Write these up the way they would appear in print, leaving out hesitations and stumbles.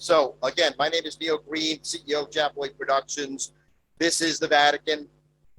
So again, my name is Neil Green, CEO of Japloid Productions. This is the Vatican.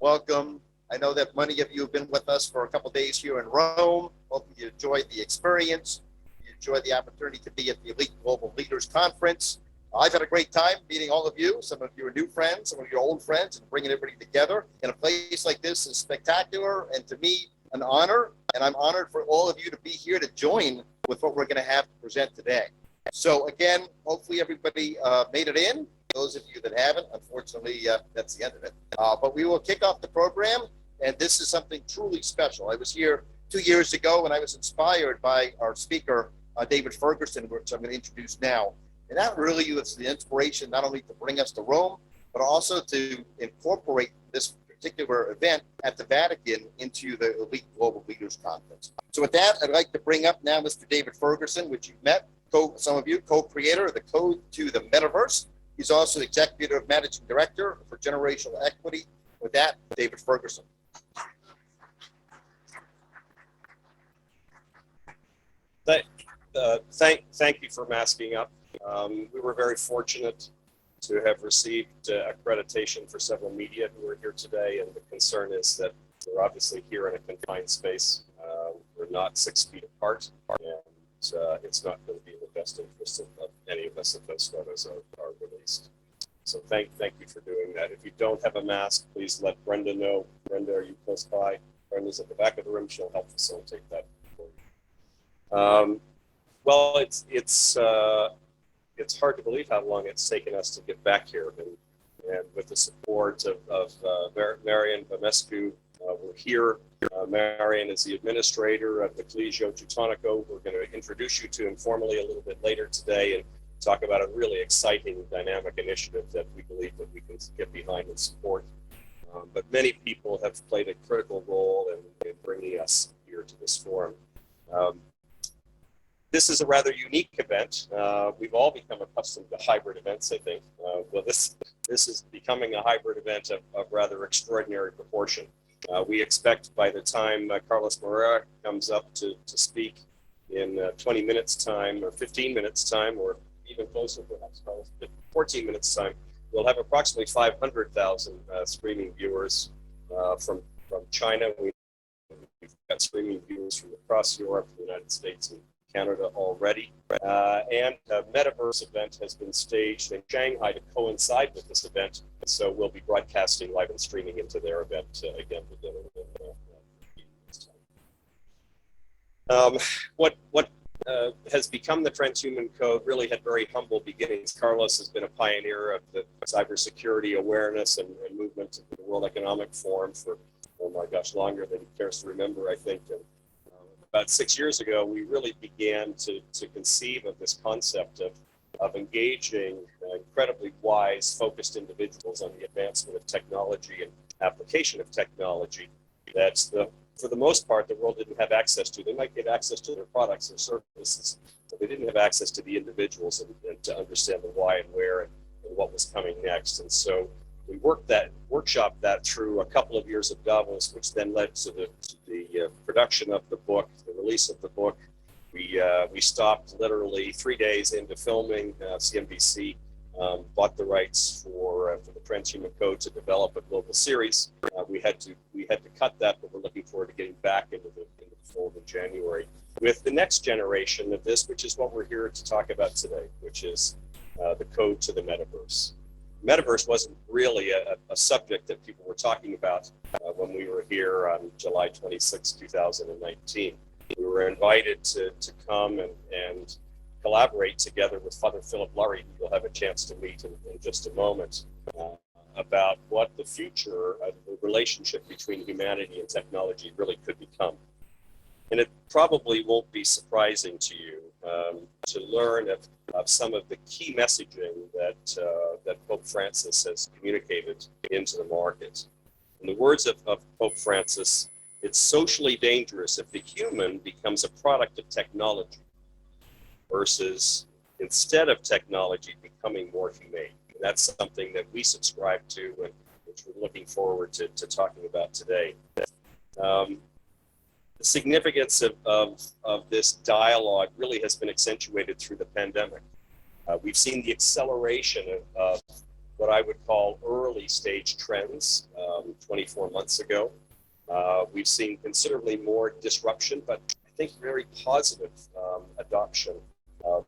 Welcome. I know that many of you have been with us for a couple of days here in Rome. Hope you enjoyed the experience. You enjoyed the opportunity to be at the Elite Global Leaders Conference. I've had a great time meeting all of you. Some of you are new friends, some of you are old friends, and bringing everybody together in a place like this is spectacular, and to me, an honor. And I'm honored for all of you to be here to join with what we're going to have to present today. So again, hopefully everybody made it in. Those of you that haven't, unfortunately, that's the end of it. But we will kick off the program, and this is something truly special. I was here 2 years ago, and I was inspired by our speaker, David Ferguson, which I'm going to introduce now. And that really was the inspiration not only to bring us to Rome, but also to incorporate this particular event at the Vatican into the Elite Global Leaders Conference. So with that, I'd like to bring up now Mr. David Ferguson, which you've met. Some of you, co-creator of the Code to the Metaverse. He's also Executive Managing Director for Generational Equity. With that, David Ferguson. Thank you for masking up. We were very fortunate to have received accreditation for several media who are here today, and the concern is that we're obviously here in a confined space. We're not 6 feet apart, and it's not going to be in the best interest of any of us if those photos are released. So thank you for doing that. If you don't have a mask, please let Brenda know. Brenda, are you close by? Brenda's at the back of the room. She'll help facilitate that for you. Well, it's hard to believe how long it's taken us to get back here, and with the support of Marian Vamescu, we're here. Marian is the administrator of the Collegio Teutonico. We're going to introduce you to him formally a little bit later today and talk about a really exciting, dynamic initiative that we believe that we can get behind and support. But many people have played a critical role in bringing us here to this forum. This is a rather unique event. We've all become accustomed to hybrid events, I think. Well, this is becoming a hybrid event of rather extraordinary proportion. We expect by the time Carlos Moreira comes up to speak in 20 minutes time or 15 minutes time, or even closer perhaps, Carlos, 14 minutes time, we'll have approximately 500,000 streaming viewers from China. We've got streaming viewers from across Europe, the United States, and Canada already. And a Metaverse event has been staged in Shanghai to coincide with this event. So we'll be broadcasting live and streaming into their event again within what has become the transhuman code really had very humble beginnings. Carlos has been a pioneer of the cybersecurity awareness and movement of the World Economic Forum for, oh my gosh, longer than he cares to remember, I think. And, about 6 years ago, we really began to conceive of this concept of engaging incredibly wise, focused individuals on the advancement of technology and application of technology that, for the most part, the world didn't have access to. They might get access to their products or services, but they didn't have access to the individuals and to understand the why and where and what was coming next. And so we workshopped that through a couple of years of Davos, which then led to the production of the book, the release of the book. We stopped literally 3 days into filming. CNBC bought the rights for the transhuman code to develop a global series. We had to cut that, but we're looking forward to getting back into the fold in January with the next generation of this, which is what we're here to talk about today, which is the code to the metaverse. Metaverse wasn't really a subject that people were talking about when we were here on July 26, 2019. We were invited to come and collaborate together with Father Philip Lurie, who you'll have a chance to meet in just a moment, about what the future of the relationship between humanity and technology really could become. And it probably won't be surprising to you to learn of some of the key messaging that Pope Francis has communicated into the market. In the words of Pope Francis, it's socially dangerous if the human becomes a product of technology versus, instead of technology, becoming more humane. And that's something that we subscribe to and which we're looking forward to talking about today. The significance of this dialogue really has been accentuated through the pandemic. We've seen the acceleration of what I would call early stage trends 24 months ago. We've seen considerably more disruption, but I think very positive adoption of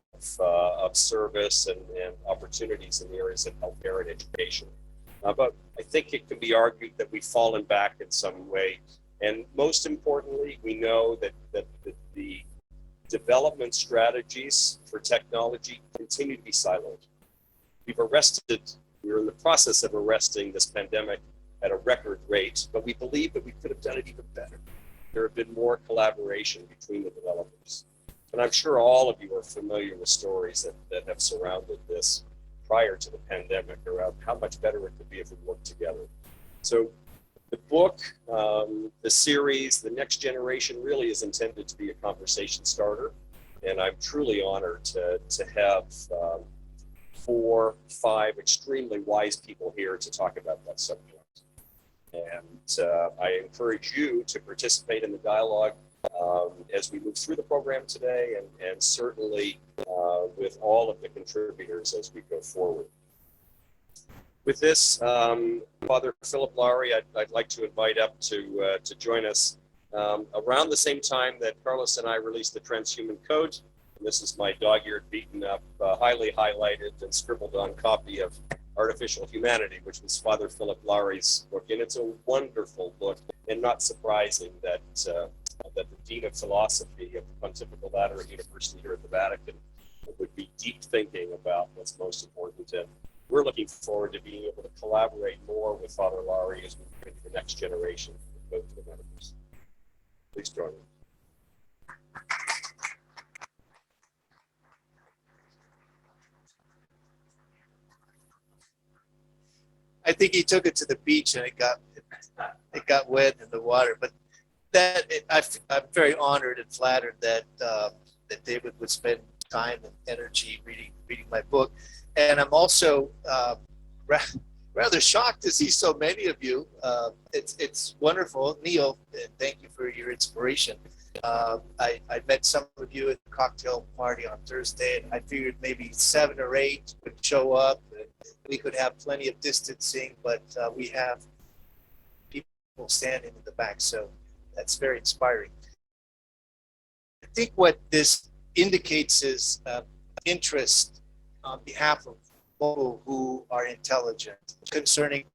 service and opportunities in the areas of healthcare and education. But I think it can be argued that we've fallen back in some way. And most importantly, we know that the development strategies for technology continue to be siloed. We're in the process of arresting this pandemic at a record rate, but we believe that we could have done it even better. There have been more collaboration between the developers. And I'm sure all of you are familiar with stories that have surrounded this prior to the pandemic around how much better it could be if we worked together. So the book, the series, the next generation really is intended to be a conversation starter. And I'm truly honored to have 4, 5 extremely wise people here to talk about that subject. And I encourage you to participate in the dialogue as we move through the program today, and certainly with all of the contributors as we go forward. With this, Father Philip Lowry, I'd like to invite up to join us around the same time that Carlos and I released the transhuman code. And this is my dog-eared, beaten up, highly highlighted and scribbled on copy of Artificial Humanity, which was Father Philip Lowry's book. And it's a wonderful book, and not surprising that the Dean of Philosophy of the Pontifical Lateran University here at the Vatican would be deep thinking about what's most important. And we're looking forward to being able to collaborate more with Father Lowry as we move into the next generation of go to the Metaverse. Please join me. I think he took it to the beach and it got wet in the water. But I'm very honored and flattered that that David would spend time and energy reading my book, and I'm also rather shocked to see so many of you. It's wonderful, Neil, and thank you for your inspiration. I met some of you at the cocktail party on Thursday, and I figured maybe 7 or 8 would show up. We could have plenty of distancing, but we have people standing in the back, so that's very inspiring. I think what this indicates is interest on behalf of people who are intelligent concerning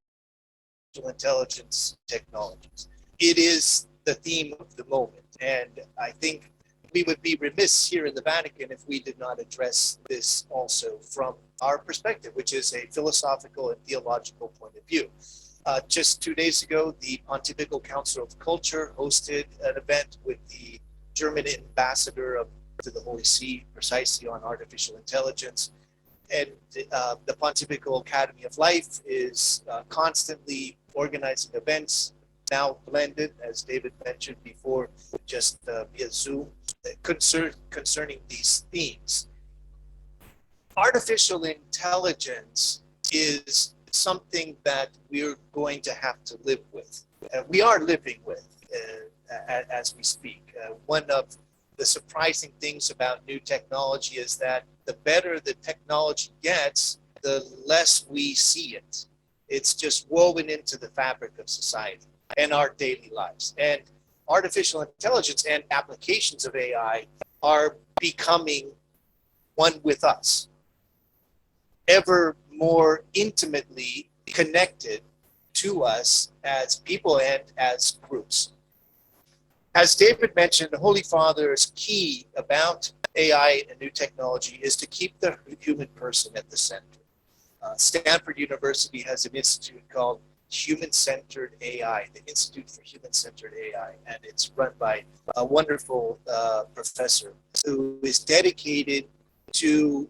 intelligence technologies. It is the theme of the moment, and I think we would be remiss here in the Vatican if we did not address this also from our perspective, which is a philosophical and theological point of view. Just 2 days ago, the Pontifical Council of Culture hosted an event with the German ambassador to the Holy See, precisely on artificial intelligence. And the Pontifical Academy of Life is constantly organizing events, now blended, as David mentioned before, just via Zoom, concerning these themes. Artificial intelligence is something that we're going to have to live with. We are living with as we speak. One of the surprising things about new technology is that the better the technology gets, the less we see it. It's just woven into the fabric of society and our daily lives. And artificial intelligence and applications of AI are becoming one with us, ever more intimately connected to us as people and as groups. As David mentioned, the Holy Father's key about AI and new technology is to keep the human person at the center. Stanford University has an institute called Human-Centered AI, the Institute for Human-Centered AI, and it's run by a wonderful professor who is dedicated to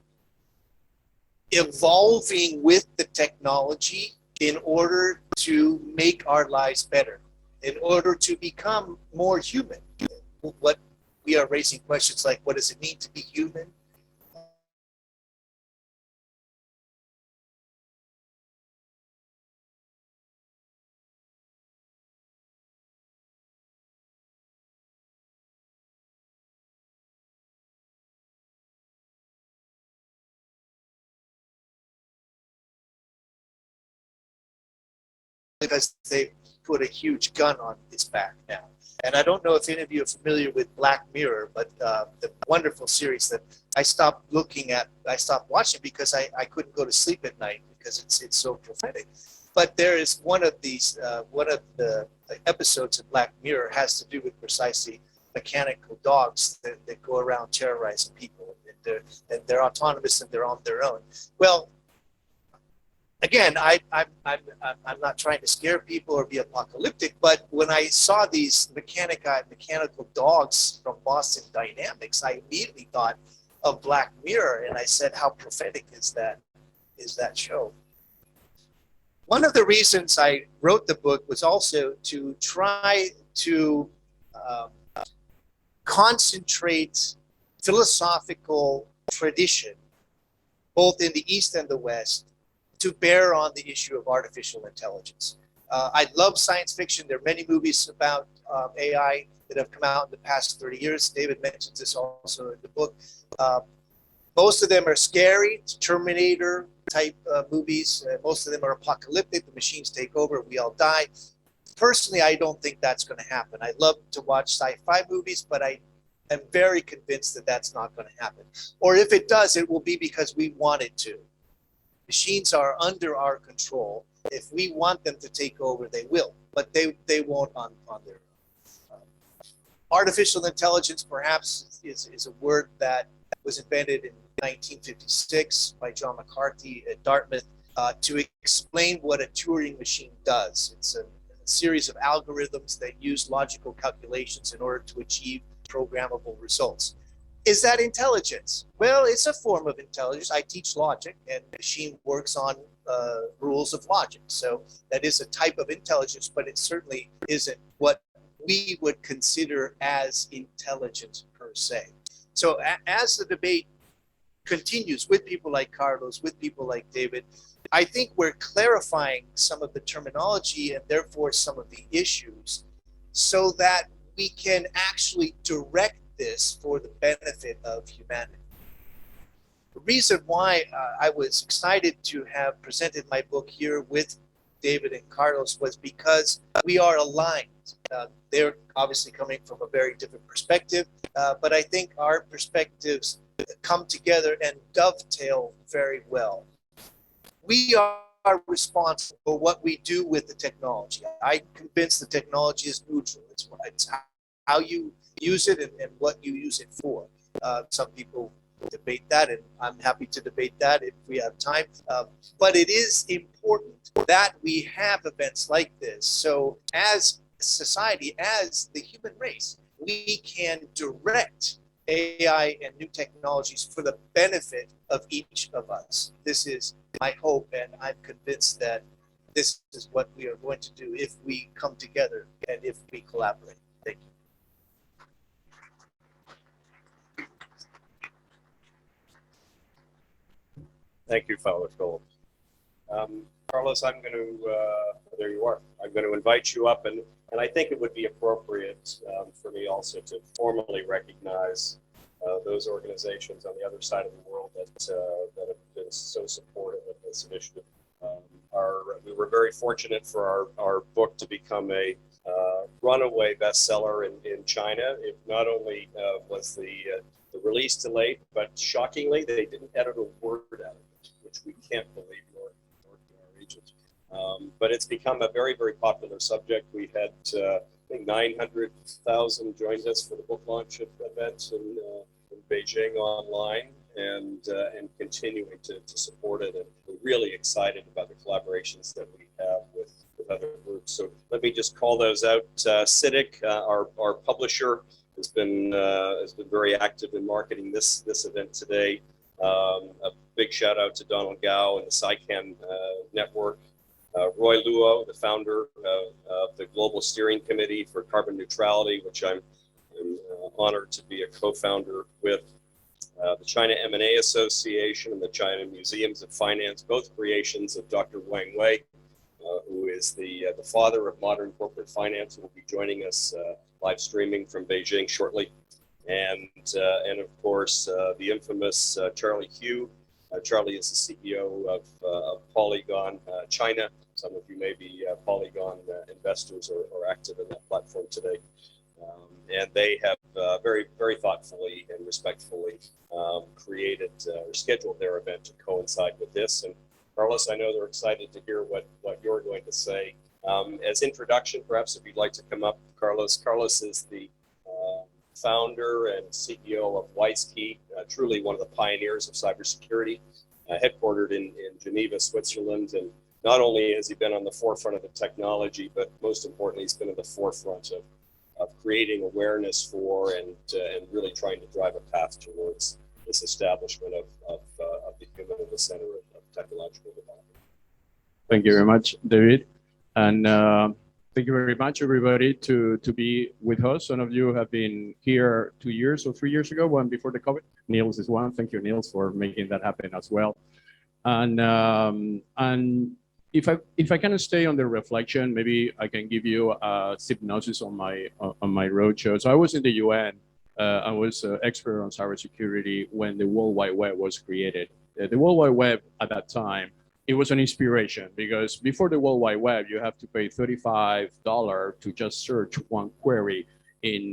evolving with the technology in order to make our lives better, in order to become more human. What we are raising questions like, what does it mean to be human? because they put a huge gun on his back now. And I don't know if any of you are familiar with Black Mirror, but the wonderful series that I stopped watching because I couldn't go to sleep at night because it's so prophetic. But there is one of the episodes of Black Mirror has to do with precisely mechanical dogs that go around terrorizing people. And they're autonomous and they're on their own. Well, again, I'm not trying to scare people or be apocalyptic, but when I saw these mechanical dogs from Boston Dynamics, I immediately thought of Black Mirror, and I said, how prophetic is that show? One of the reasons I wrote the book was also to try to concentrate philosophical tradition, both in the East and the West, to bear on the issue of artificial intelligence. I love science fiction. There are many movies about AI that have come out in the past 30 years. David mentions this also in the book. Most of them are scary, Terminator type movies. Most of them are apocalyptic. The machines take over, we all die. Personally, I don't think that's going to happen. I love to watch sci-fi movies, but I am very convinced that that's not going to happen. Or if it does, it will be because we want it to. Machines are under our control. If we want them to take over, they will, but they won't on their own. Artificial intelligence, perhaps, is a word that was invented in 1956 by John McCarthy at Dartmouth to explain what a Turing machine does. It's a series of algorithms that use logical calculations in order to achieve programmable results. Is that intelligence? Well, it's a form of intelligence. I teach logic, and the machine works on rules of logic. So that is a type of intelligence, but it certainly isn't what we would consider as intelligence per se. So as the debate continues with people like Carlos, with people like David, I think we're clarifying some of the terminology and therefore some of the issues so that we can actually direct this for the benefit of humanity. The reason why I was excited to have presented my book here with David and Carlos was because we are aligned. They're obviously coming from a very different perspective, but I think our perspectives come together and dovetail very well. We are responsible for what we do with the technology. I'm convinced the technology is neutral. It's how you use it and what you use it for. Some people debate that, and I'm happy to debate that if we have time. But it is important that we have events like this. So as a society, as the human race, we can direct AI and new technologies for the benefit of each of us. This is my hope, and I'm convinced that this is what we are going to do if we come together and if we collaborate. Thank you. Thank you, Father Philip. Carlos, I'm going to, there you are. I'm going to invite you up, and I think it would be appropriate for me also to formally recognize those organizations on the other side of the world that have been so supportive of this initiative. We were very fortunate for our book to become a runaway bestseller in China. It not only was the release delayed, but shockingly, they didn't edit a word out of it, which we can't believe nor to our agents. But it's become a very, very popular subject. We had, I think, 900,000 joined us for the book launch event in Beijing online, and continuing to support it. And we're really excited about the collaborations that we have with other groups. So let me just call those out. CITIC, our publisher, has been very active in marketing this event today. A big shout out to Donald Gao and the SciCan network. Roy Luo, the founder of the Global Steering Committee for Carbon Neutrality, which I'm honored to be a co-founder with. The China M&A Association and the China Museums of Finance, both creations of Dr. Wang Wei, who is the father of modern corporate finance, who will be joining us live streaming from Beijing shortly. And of course, the infamous Charlie Hu. Charlie is the CEO of Polygon China. Some of you may be Polygon investors or active in that platform today. And they have very, very thoughtfully and respectfully created or scheduled their event to coincide with this. And Carlos, I know they're excited to hear what you're going to say. As introduction, perhaps if you'd like to come up, Carlos. Carlos is the founder and CEO of WiseKey, truly one of the pioneers of cybersecurity, headquartered in Geneva, Switzerland. And not only has he been on the forefront of the technology, but most importantly, he's been at the forefront of creating awareness for and really trying to drive a path towards this establishment of the human in the center of technological development. Thank you very much, David. And thank you very much, everybody, to be with us. Some of you have been here 2 years or 3 years ago, one before the COVID. Niels is one. Thank you, Niels, for making that happen as well. And if I can stay on the reflection, maybe I can give you a synopsis on my roadshow. So I was in the UN. I was an expert on cybersecurity when the World Wide Web was created. The World Wide Web at that time, it was an inspiration because before the World Wide Web, you have to pay $35 to just search one query in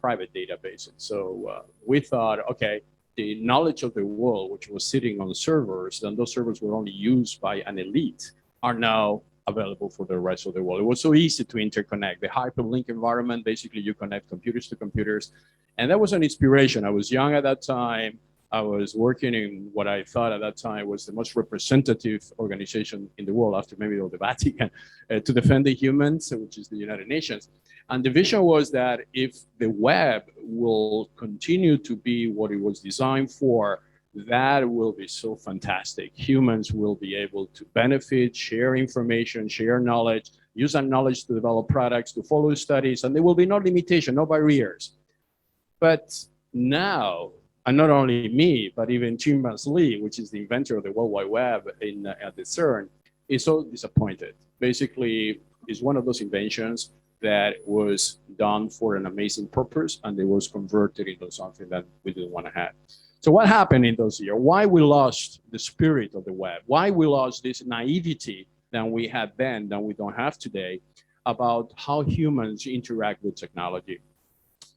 private databases. So we thought, okay, the knowledge of the world, which was sitting on servers, and those servers were only used by an elite, are now available for the rest of the world. It was so easy to interconnect. The hyperlink environment, basically you connect computers to computers. And that was an inspiration. I was young at that time. I was working in what I thought at that time was the most representative organization in the world, after maybe the Vatican, to defend the humans, which is the United Nations. And the vision was that if the web will continue to be what it was designed for, that will be so fantastic. Humans will be able to benefit, share information, share knowledge, use that knowledge to develop products, to follow studies, and there will be no limitation, no barriers. But now, and not only me, but even Tim Berners-Lee, which is the inventor of the World Wide Web at the CERN, is so disappointed. Basically, it's one of those inventions that was done for an amazing purpose, and it was converted into something that we didn't want to have. So what happened in those years? Why we lost the spirit of the web? Why we lost this naivety that we had then, that we don't have today, about how humans interact with technology?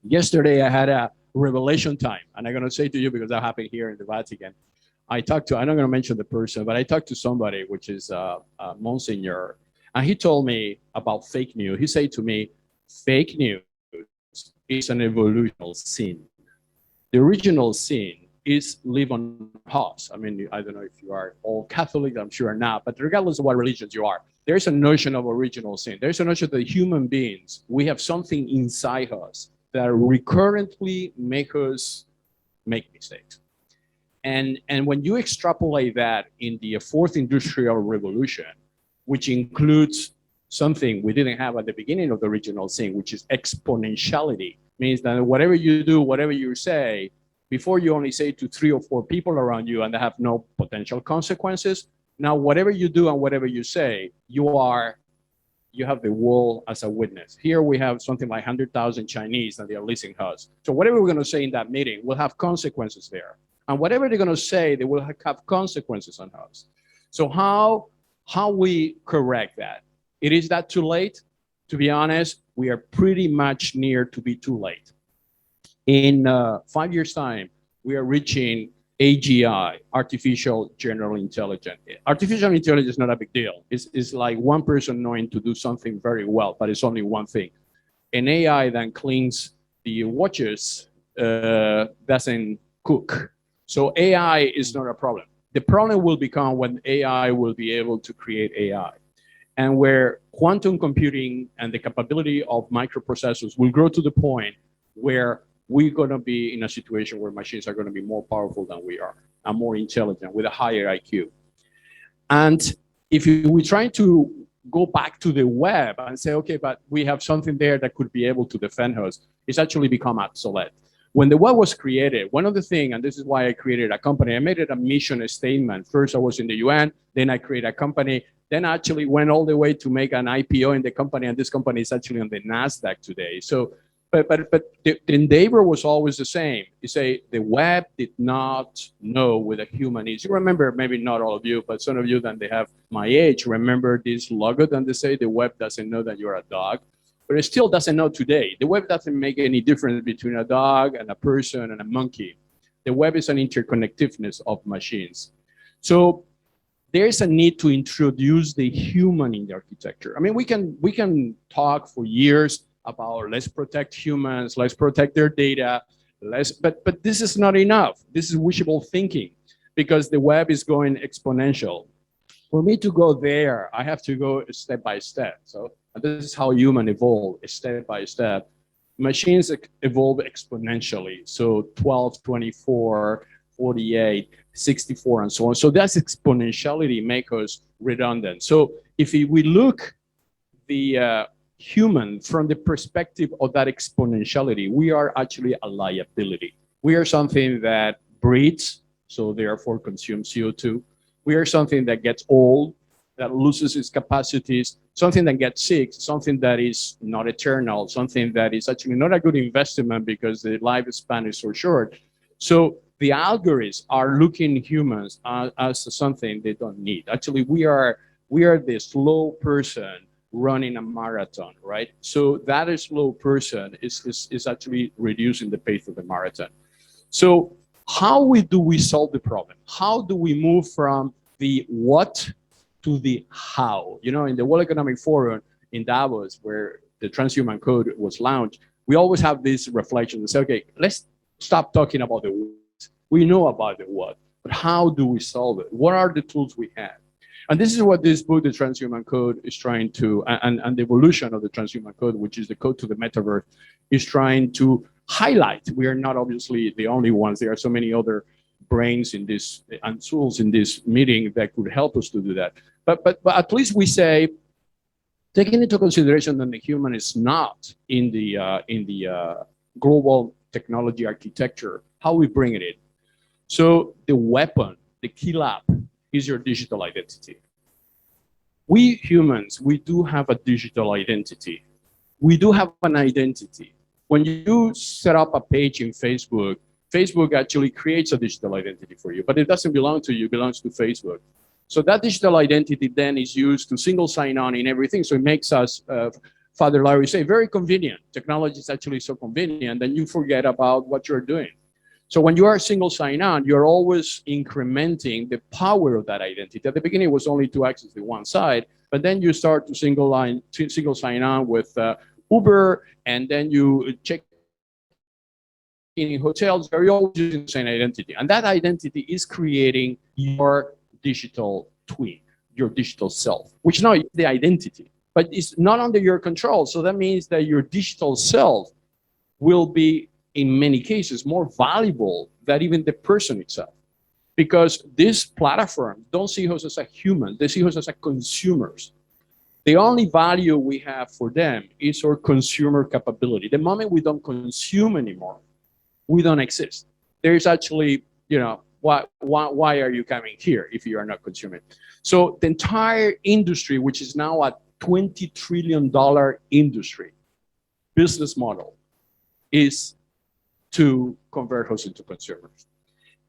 Yesterday, I had a revelation time, and I'm going to say to you, because that happened here in the Vatican. I talked to, I'm not going to mention the person, but I talked to somebody, which is Monsignor, and he told me about fake news. He said to me, fake news is an evolutional sin. The original sin is live on pause. I mean, I don't know if you are all Catholic, I'm sure not, but regardless of what religions you are, there's a notion of original sin. There's a notion that human beings, we have something inside us that recurrently make us make mistakes. And when you extrapolate that in the fourth industrial revolution, which includes something we didn't have at the beginning of the original sin, which is exponentiality, means that whatever you do, whatever you say, before you only say to 3 or 4 people around you and they have no potential consequences. Now, whatever you do and whatever you say, you have the world as a witness. Here we have something like 100,000 Chinese that they are listening to us. So whatever we're going to say in that meeting will have consequences there. And whatever they're going to say, they will have consequences on us. So how we correct that? It is that too late? To be honest, we are pretty much near to be too late. In 5 years' time, we are reaching AGI, Artificial General Intelligence. Artificial intelligence is not a big deal. It's like one person knowing to do something very well, but it's only one thing. An AI that cleans the watches doesn't cook. So AI is not a problem. The problem will become when AI will be able to create AI. And where quantum computing and the capability of microprocessors will grow to the point where we're going to be in a situation where machines are going to be more powerful than we are and more intelligent with a higher IQ. And if we're trying to go back to the web and say, okay, but we have something there that could be able to defend us, it's actually become obsolete. When the web was created, one of the things, and this is why I created a company, I made it a mission statement. First, I was in the UN, then I created a company, then I actually went all the way to make an IPO in the company, and this company is actually on the NASDAQ today. So But the endeavor was always the same. You say the web did not know what a human is. You remember, maybe not all of you, but some of you that they have my age remember this logo that they say the web doesn't know that you're a dog, but it still doesn't know today. The web doesn't make any difference between a dog and a person and a monkey. The web is an interconnectiveness of machines. So there's a need to introduce the human in the architecture. I mean, we can talk for years about let's protect humans, let's protect their data, but this is not enough. This is wishful thinking because the web is going exponential. For me to go there, I have to go step by step. So this is how human evolve, step by step. Machines evolve exponentially. So 12, 24, 48, 64, and so on. So that's exponentiality make us redundant. So if we look the human from the perspective of that exponentiality, we are actually a liability. We are something that breathes, so therefore consumes CO2. We are something that gets old, that loses its capacities, something that gets sick, something that is not eternal, something that is actually not a good investment because the lifespan is so short. So the algorithms are looking humans as something they don't need. Actually, we are the slow person running a marathon, right? So that slow person is actually reducing the pace of the marathon. So how do we solve the problem? How do we move from the what to the how? You know, in the World Economic Forum in Davos, where the transhuman code was launched, we always have this reflection and say, okay, let's stop talking about the what. We know about the what, but how do we solve it? What are the tools we have? And this is what this book, The Transhuman Code, is trying to, and the evolution of the transhuman code, which is the code to the metaverse, is trying to highlight. We are not obviously the only ones. There are so many other brains in this and tools in this meeting that could help us to do that. But at least we say, taking into consideration that the human is not in the global technology architecture, how we bring it in. So the weapon, the kill app, is your digital identity. We humans, we do have a digital identity. We do have an identity. When you set up a page in Facebook, Facebook actually creates a digital identity for you, but it doesn't belong to you, it belongs to Facebook. So that digital identity then is used to single sign on in everything. So it makes us, Father Larry say, very convenient. Technology is actually so convenient that you forget about what you're doing. So when you are single sign on, you're always incrementing the power of that identity. At the beginning, it was only to access the one side, but then you start to single sign on with Uber, and then you check in hotels. You're always using the same identity, and that identity is creating your digital twin, your digital self, which now is the identity, but it's not under your control. So that means that your digital self will be, in many cases, more valuable than even the person itself. Because these platforms don't see us as a human, they see us as a consumers. The only value we have for them is our consumer capability. The moment we don't consume anymore, we don't exist. There is actually, you know, why are you coming here if you are not consuming? So the entire industry, which is now a $20 trillion industry, business model, is to convert us into consumers.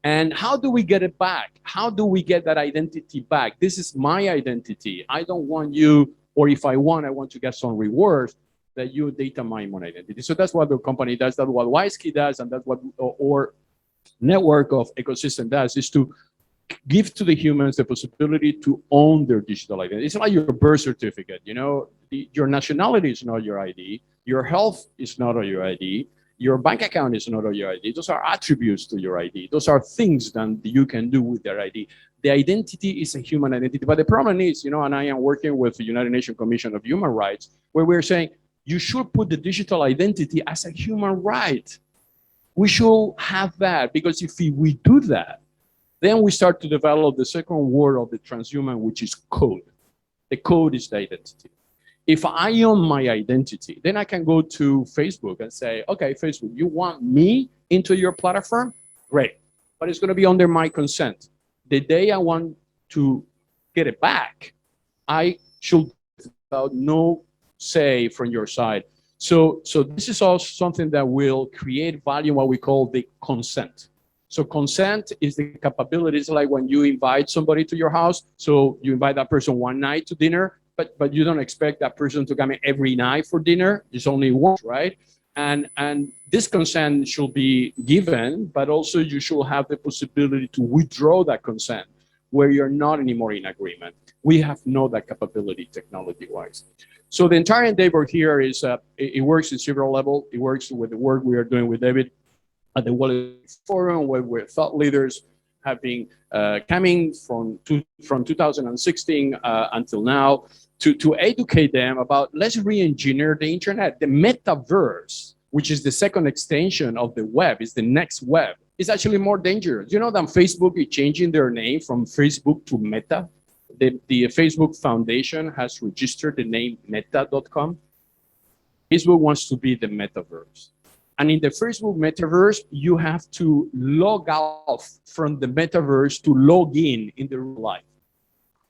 And how do we get it back? How do we get that identity back? This is my identity. I don't want you, or if I want to get some rewards, that you data mine my identity. So that's what the company does, that's what WiseKey does, and that's what our network of ecosystem does, is to give to the humans the possibility to own their digital identity. It's like your birth certificate, you know, your nationality is not your ID, your health is not your ID, your bank account is not your ID. Those are attributes to your ID. Those are things that you can do with their ID. The identity is a human identity. But the problem is, you know, and I am working with the United Nations Commission of Human Rights, where we're saying you should put the digital identity as a human right. We should have that, because if we do that, then we start to develop the second word of the transhuman, which is code. The code is the identity. If I own my identity, then I can go to Facebook and say, okay, Facebook, you want me into your platform? Great, but it's gonna be under my consent. The day I want to get it back, I should, without no say from your side, So this is also something that will create value, what we call the consent. So consent is the capabilities, like when you invite somebody to your house. So you invite that person one night to dinner, but you don't expect that person to come in every night for dinner. It's only once, right? And this consent should be given, but also you should have the possibility to withdraw that consent where you're not anymore in agreement. We have not that capability technology-wise. So the entire endeavor here is, it works in several levels. It works with the work we are doing with David at the World Forum, where thought leaders have been coming from 2016 until now to educate them about, let's re-engineer the internet. The metaverse, which is the second extension of the web, is the next web, is actually more dangerous. You know that Facebook is changing their name from Facebook to Meta? The Facebook Foundation has registered the name meta.com. Facebook wants to be the metaverse. And in the Facebook metaverse, you have to log off from the metaverse to log in the real life.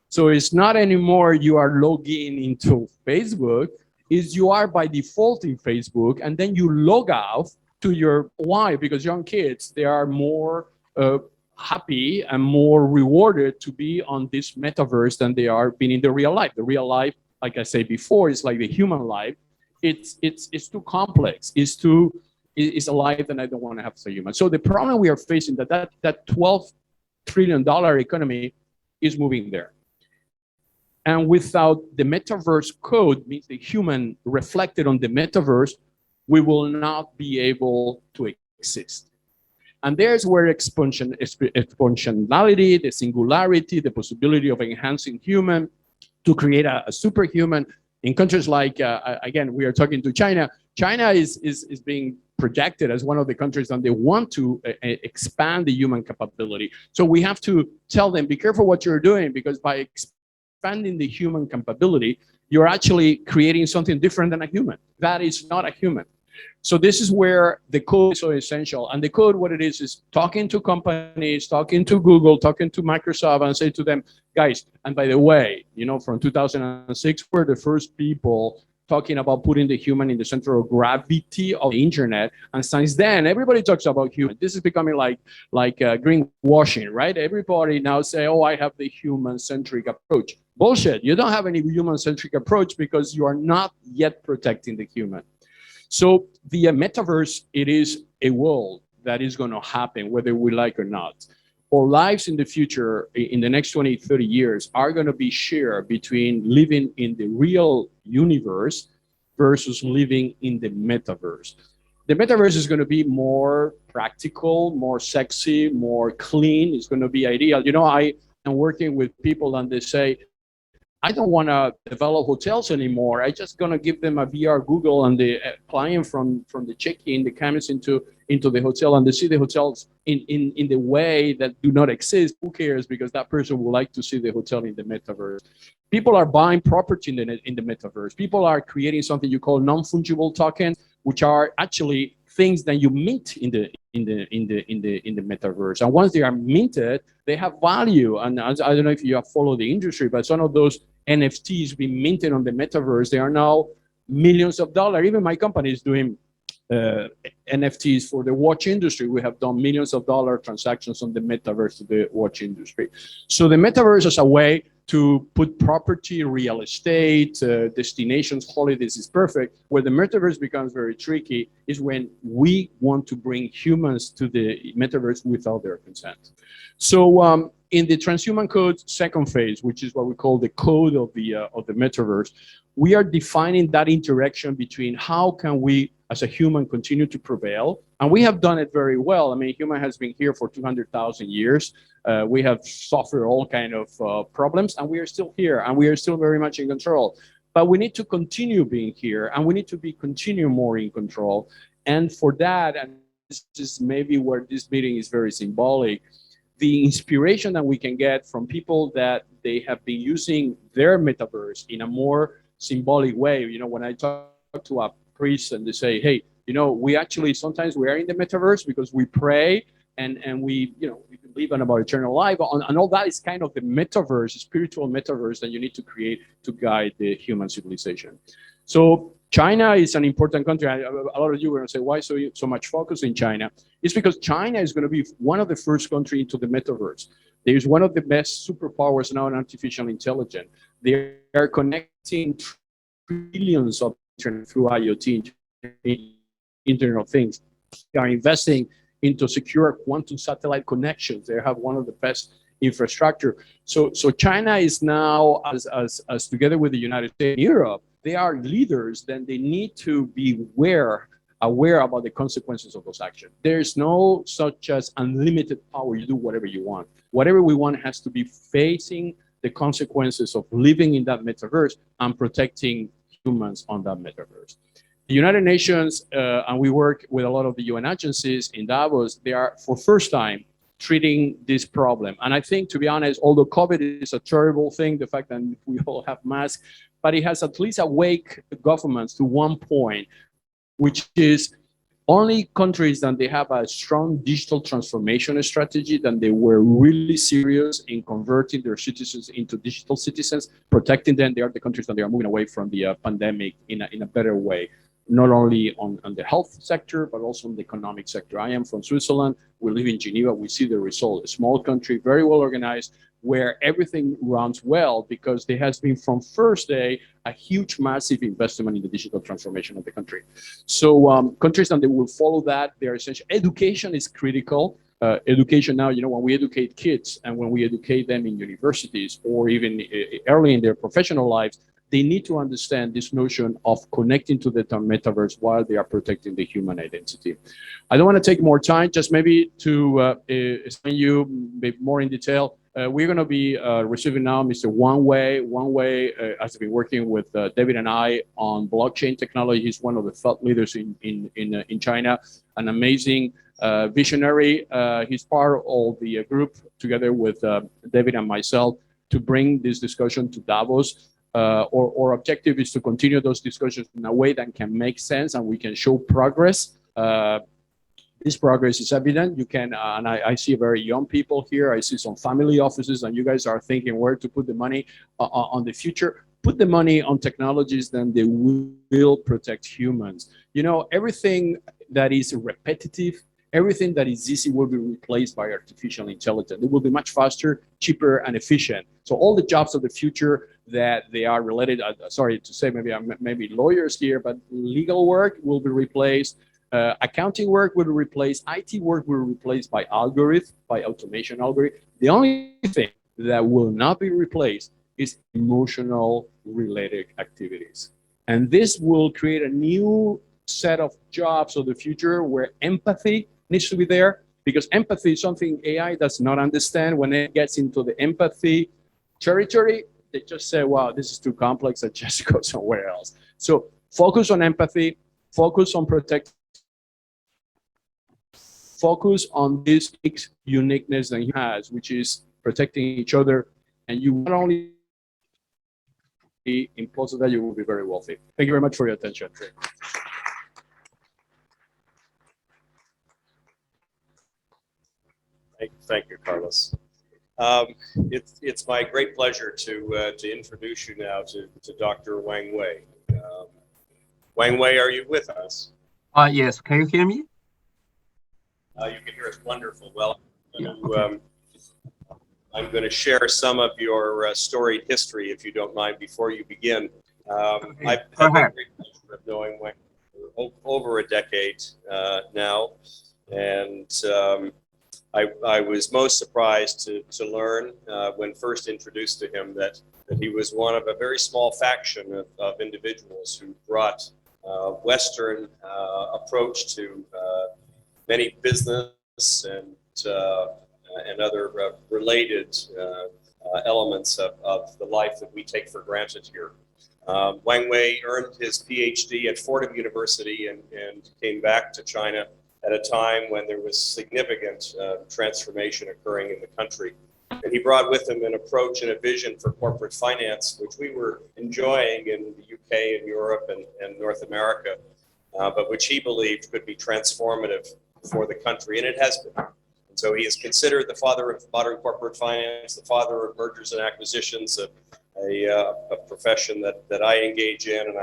So it's not anymore you are logging into Facebook, is you are by default in Facebook, and then you log out to your why, because young kids, they are more happy and more rewarded to be on this metaverse than they are being in the real life. The real life, like I said before, is like the human life. It's too complex. It's a life that I don't want to have as a human. So the problem we are facing, that $12 trillion economy is moving there. And without the metaverse code, means the human reflected on the metaverse, we will not be able to exist. And there's where exponentiality, the singularity, the possibility of enhancing human to create a superhuman. In countries like, again, we are talking to China. China is being projected as one of the countries that they want to expand the human capability. So we have to tell them, be careful what you're doing, because by expanding the human capability, you're actually creating something different than a human. That is not a human. So this is where the code is so essential. And the code, what it is talking to companies, talking to Google, talking to Microsoft, and say to them, guys, and by the way, you know, from 2006, we're the first people talking about putting the human in the center of gravity of the internet. And since then, everybody talks about human. This is becoming like greenwashing, right? Everybody now say, oh, I have the human-centric approach. Bullshit. You don't have any human-centric approach because you are not yet protecting the human. So the metaverse, it is a world that is going to happen whether we like or not. Our lives in the future, in the next 20, 30 years, are going to be shared between living in the real universe versus living in the metaverse. The metaverse is going to be more practical, more sexy, more clean. It's going to be ideal. You know, I am working with people and they say, I don't want to develop hotels anymore. I just going to give them a VR Google and the client from the check-in, the comes into the hotel, and they see the hotels in the way that do not exist. Who cares? Because that person would like to see the hotel in the metaverse. People are buying property in the metaverse. People are creating something you call non-fungible tokens, which are actually things that you mint in the metaverse. And once they are minted, they have value. And I don't know if you have followed the industry, but some of those NFTs being minted on the metaverse, they are now millions of dollars. Even my company is doing NFTs for the watch industry. We have done millions of dollar transactions on the metaverse to the watch industry. So the metaverse is a way to put property, real estate, destinations, holidays is perfect. Where the metaverse becomes very tricky is when we want to bring humans to the metaverse without their consent. So in the transhuman code second phase, which is what we call the code of the metaverse, we are defining that interaction between how can we as a human continue to prevail. And we have done it very well. I mean, human has been here for 200,000 years. We have suffered all kind of problems, and we are still here, and we are still very much in control. But we need to continue being here, and we need to continue more in control. And for that, and this is maybe where this meeting is very symbolic, the inspiration that we can get from people that they have been using their metaverse in a more symbolic way. You know, when I talk to a priest and they say, hey, you know, we actually sometimes we are in the metaverse because we pray and we, you know, we believe in about eternal life, and all that is kind of the metaverse, spiritual metaverse that you need to create to guide the human civilization. So China is an important country. A lot of you are going to say, why so much focus in China? It's because China is going to be one of the first countries into the metaverse. There's one of the best superpowers now in artificial intelligence. They are connecting trillions of internet through IoT, Internet of Things. They are investing into secure quantum satellite connections. They have one of the best infrastructure. So China is now, as together with the United States and Europe, they are leaders. Then they need to be aware about the consequences of those actions. There's no such as unlimited power. You do whatever you want. Whatever we want has to be facing the consequences of living in that metaverse and protecting humans on that metaverse. The United Nations, and we work with a lot of the UN agencies in Davos, they are for first time treating this problem. And I think, to be honest, although COVID is a terrible thing, the fact that we all have masks, but it has at least awake governments to one point, which is only countries that they have a strong digital transformation strategy, that they were really serious in converting their citizens into digital citizens, protecting them. They are the countries that they are moving away from the pandemic in a better way, not only on the health sector, but also in the economic sector. I am from Switzerland. We live in Geneva. We see the result. A small country, very well organized, where everything runs well because there has been from first day a huge, massive investment in the digital transformation of the country. So countries that they will follow that, they are essential. Education is critical. Education now, when we educate kids and when we educate them in universities or even early in their professional lives, they need to understand this notion of connecting to the metaverse while they are protecting the human identity. I don't want to take more time, just maybe to explain you more in detail. We're going to be receiving now Mr. Wang Wei. Wang Wei has been working with David and I on blockchain technology. He's one of the thought leaders in China, an amazing visionary. He's part of the group together with David and myself to bring this discussion to Davos. Our objective is to continue those discussions in a way that can make sense and we can show progress. This progress is evident. You can, and I see very young people here. I see some family offices, and you guys are thinking where to put the money on the future. Put the money on technologies, then they will protect humans. Everything that is repetitive, everything that is easy will be replaced by artificial intelligence. It will be much faster, cheaper, and efficient. So all the jobs of the future that they are related, sorry to say, maybe lawyers here, but legal work will be replaced. Accounting work will be replaced. IT work will be replaced by algorithm, by automation algorithm. The only thing that will not be replaced is emotional related activities. And this will create a new set of jobs of the future where empathy needs to be there, because empathy is something AI does not understand. When it gets into the empathy territory, they just say, wow, this is too complex, I just go somewhere else. So focus on empathy, focus on protect, focus on this uniqueness that he has, which is protecting each other. And you not only be in place of that, you will be very wealthy. Thank you very much for your attention. Thank you, Carlos. It's my great pleasure to introduce you now to Dr. Wang Wei. Wang Wei, are you with us? Yes. Can you hear me? You can hear us wonderful. Well, I'm going to share some of your storied history, if you don't mind, before you begin. I've had the great pleasure of knowing Wang for over a decade now, and I was most surprised to learn when first introduced to him that he was one of a very small faction of individuals who brought Western approach to many business and other related elements of the life that we take for granted here. Wang Wei earned his PhD at Fordham University and came back to China at a time when there was significant transformation occurring in the country. And he brought with him an approach and a vision for corporate finance, which we were enjoying in the UK and Europe and North America, but which he believed could be transformative for the country, and it has been. And so he is considered the father of modern corporate finance, the father of mergers and acquisitions, a profession that I engage in,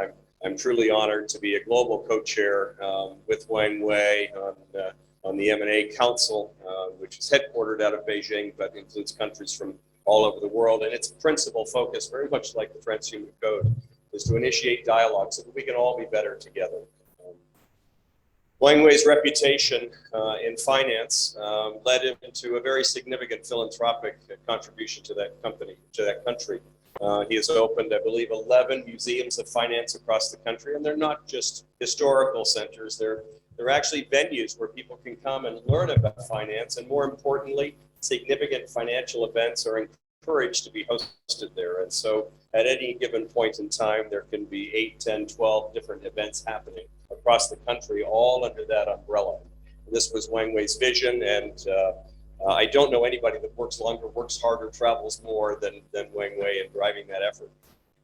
and I'm truly honored to be a global co-chair with Wang Wei on the M&A Council, which is headquartered out of Beijing, but includes countries from all over the world. And its principal focus, very much like the transhuman code, is to initiate dialogue so that we can all be better together. Wang Wei's reputation in finance led him into a very significant philanthropic contribution to that country. He has opened, I believe, 11 museums of finance across the country, and they're not just historical centers. They're actually venues where people can come and learn about finance, and more importantly, significant financial events are encouraged to be hosted there. And so at any given point in time, there can be 8, 10, 12 different events happening across the country, all under that umbrella. And this was Wang Wei's vision, and I don't know anybody that works longer, works harder, travels more than Wang Wei in driving that effort.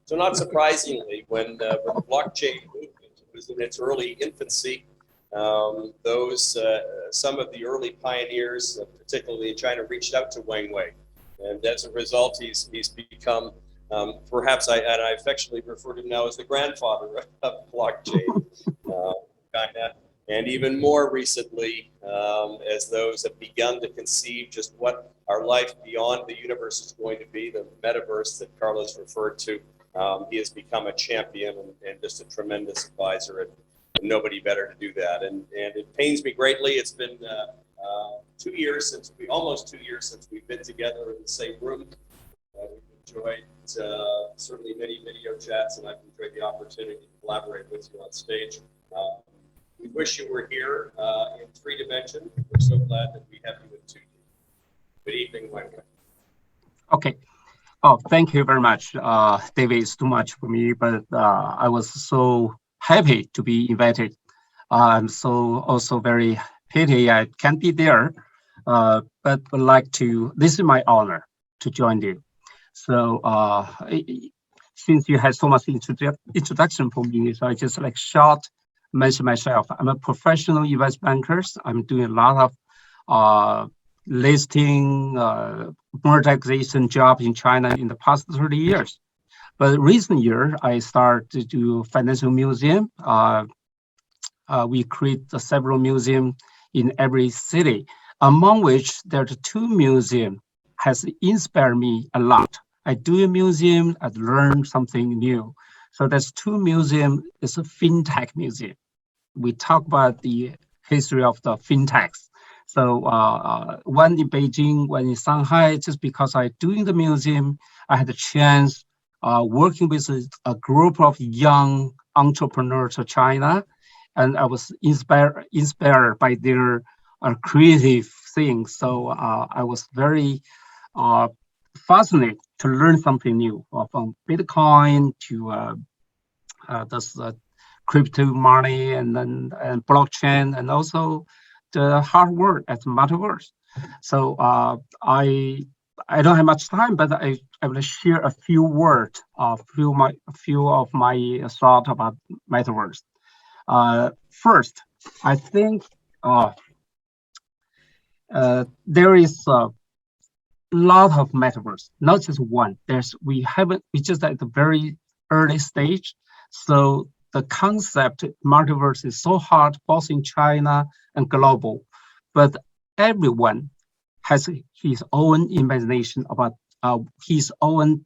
So not surprisingly, when the blockchain movement was in its early infancy, some of the early pioneers, particularly in China, reached out to Wang Wei. And as a result, he's become, perhaps I affectionately refer to him now as the grandfather of blockchain, China. And even more recently, as those have begun to conceive just what our life beyond the universe is going to be, the Metaverse that Carlos referred to, he has become a champion and just a tremendous advisor, and nobody better to do that. And it pains me greatly. It's been almost 2 years since we've been together in the same room. We've enjoyed certainly many video chats, and I've enjoyed the opportunity to collaborate with you on stage. We wish you were here in 3 dimension. We're so glad that we have you in 2D. Good evening, Wang Wei. Okay. Oh, thank you very much. David, it's too much for me, but I was so happy to be invited. I'm so also very pity I can't be there, but would like to, this is my honor to join you. So since you had so much introduction for me, so I just like short mention myself. I'm a professional US banker. I'm doing a lot of listing, monetization job in China in the past 30 years. But recent year, I started to do financial museum. We create several museums in every city, among which there are 2 museums has inspired me a lot. I do a museum, I learn something new. So there's 2 museums. It's a fintech museum. We talk about the history of the fintechs. So one in Beijing, one in Shanghai, just because I doing the museum, I had a chance working with a group of young entrepreneurs of China, and I was inspired by their creative things. So I was very fascinated to learn something new, from Bitcoin to this crypto money and blockchain, and also the hard work at Metaverse. So I don't have much time, but I will share a few words, a few of my thoughts about Metaverse. First, I think there is a lot of Metaverse, not just one. We just at the very early stage. So the concept Metaverse is so hard, both in China and global, but everyone has his own imagination about his own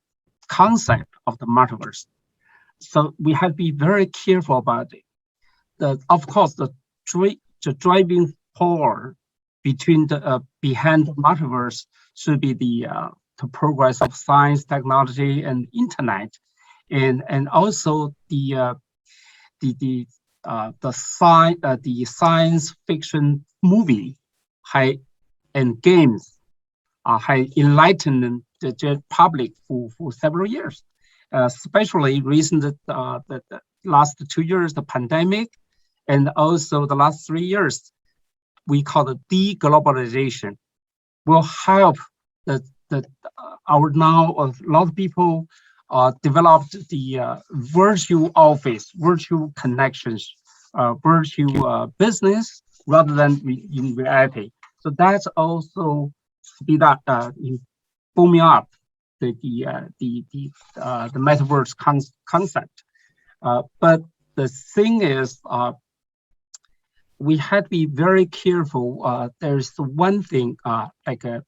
concept of the Metaverse. So we have to be very careful about it. Of course, the driving power between behind the Metaverse should be the progress of science, technology, and internet, and also the science fiction movie and games have enlightened the public for several years, especially recent the last 2 years, the pandemic, and also the last 3 years, we call it de-globalization, will help our now a lot of people developed the virtual office, virtual connections, virtual business rather than in reality. So that's also speed up, booming up the Metaverse concept. But the thing is, we had to be very careful. There's one thing, the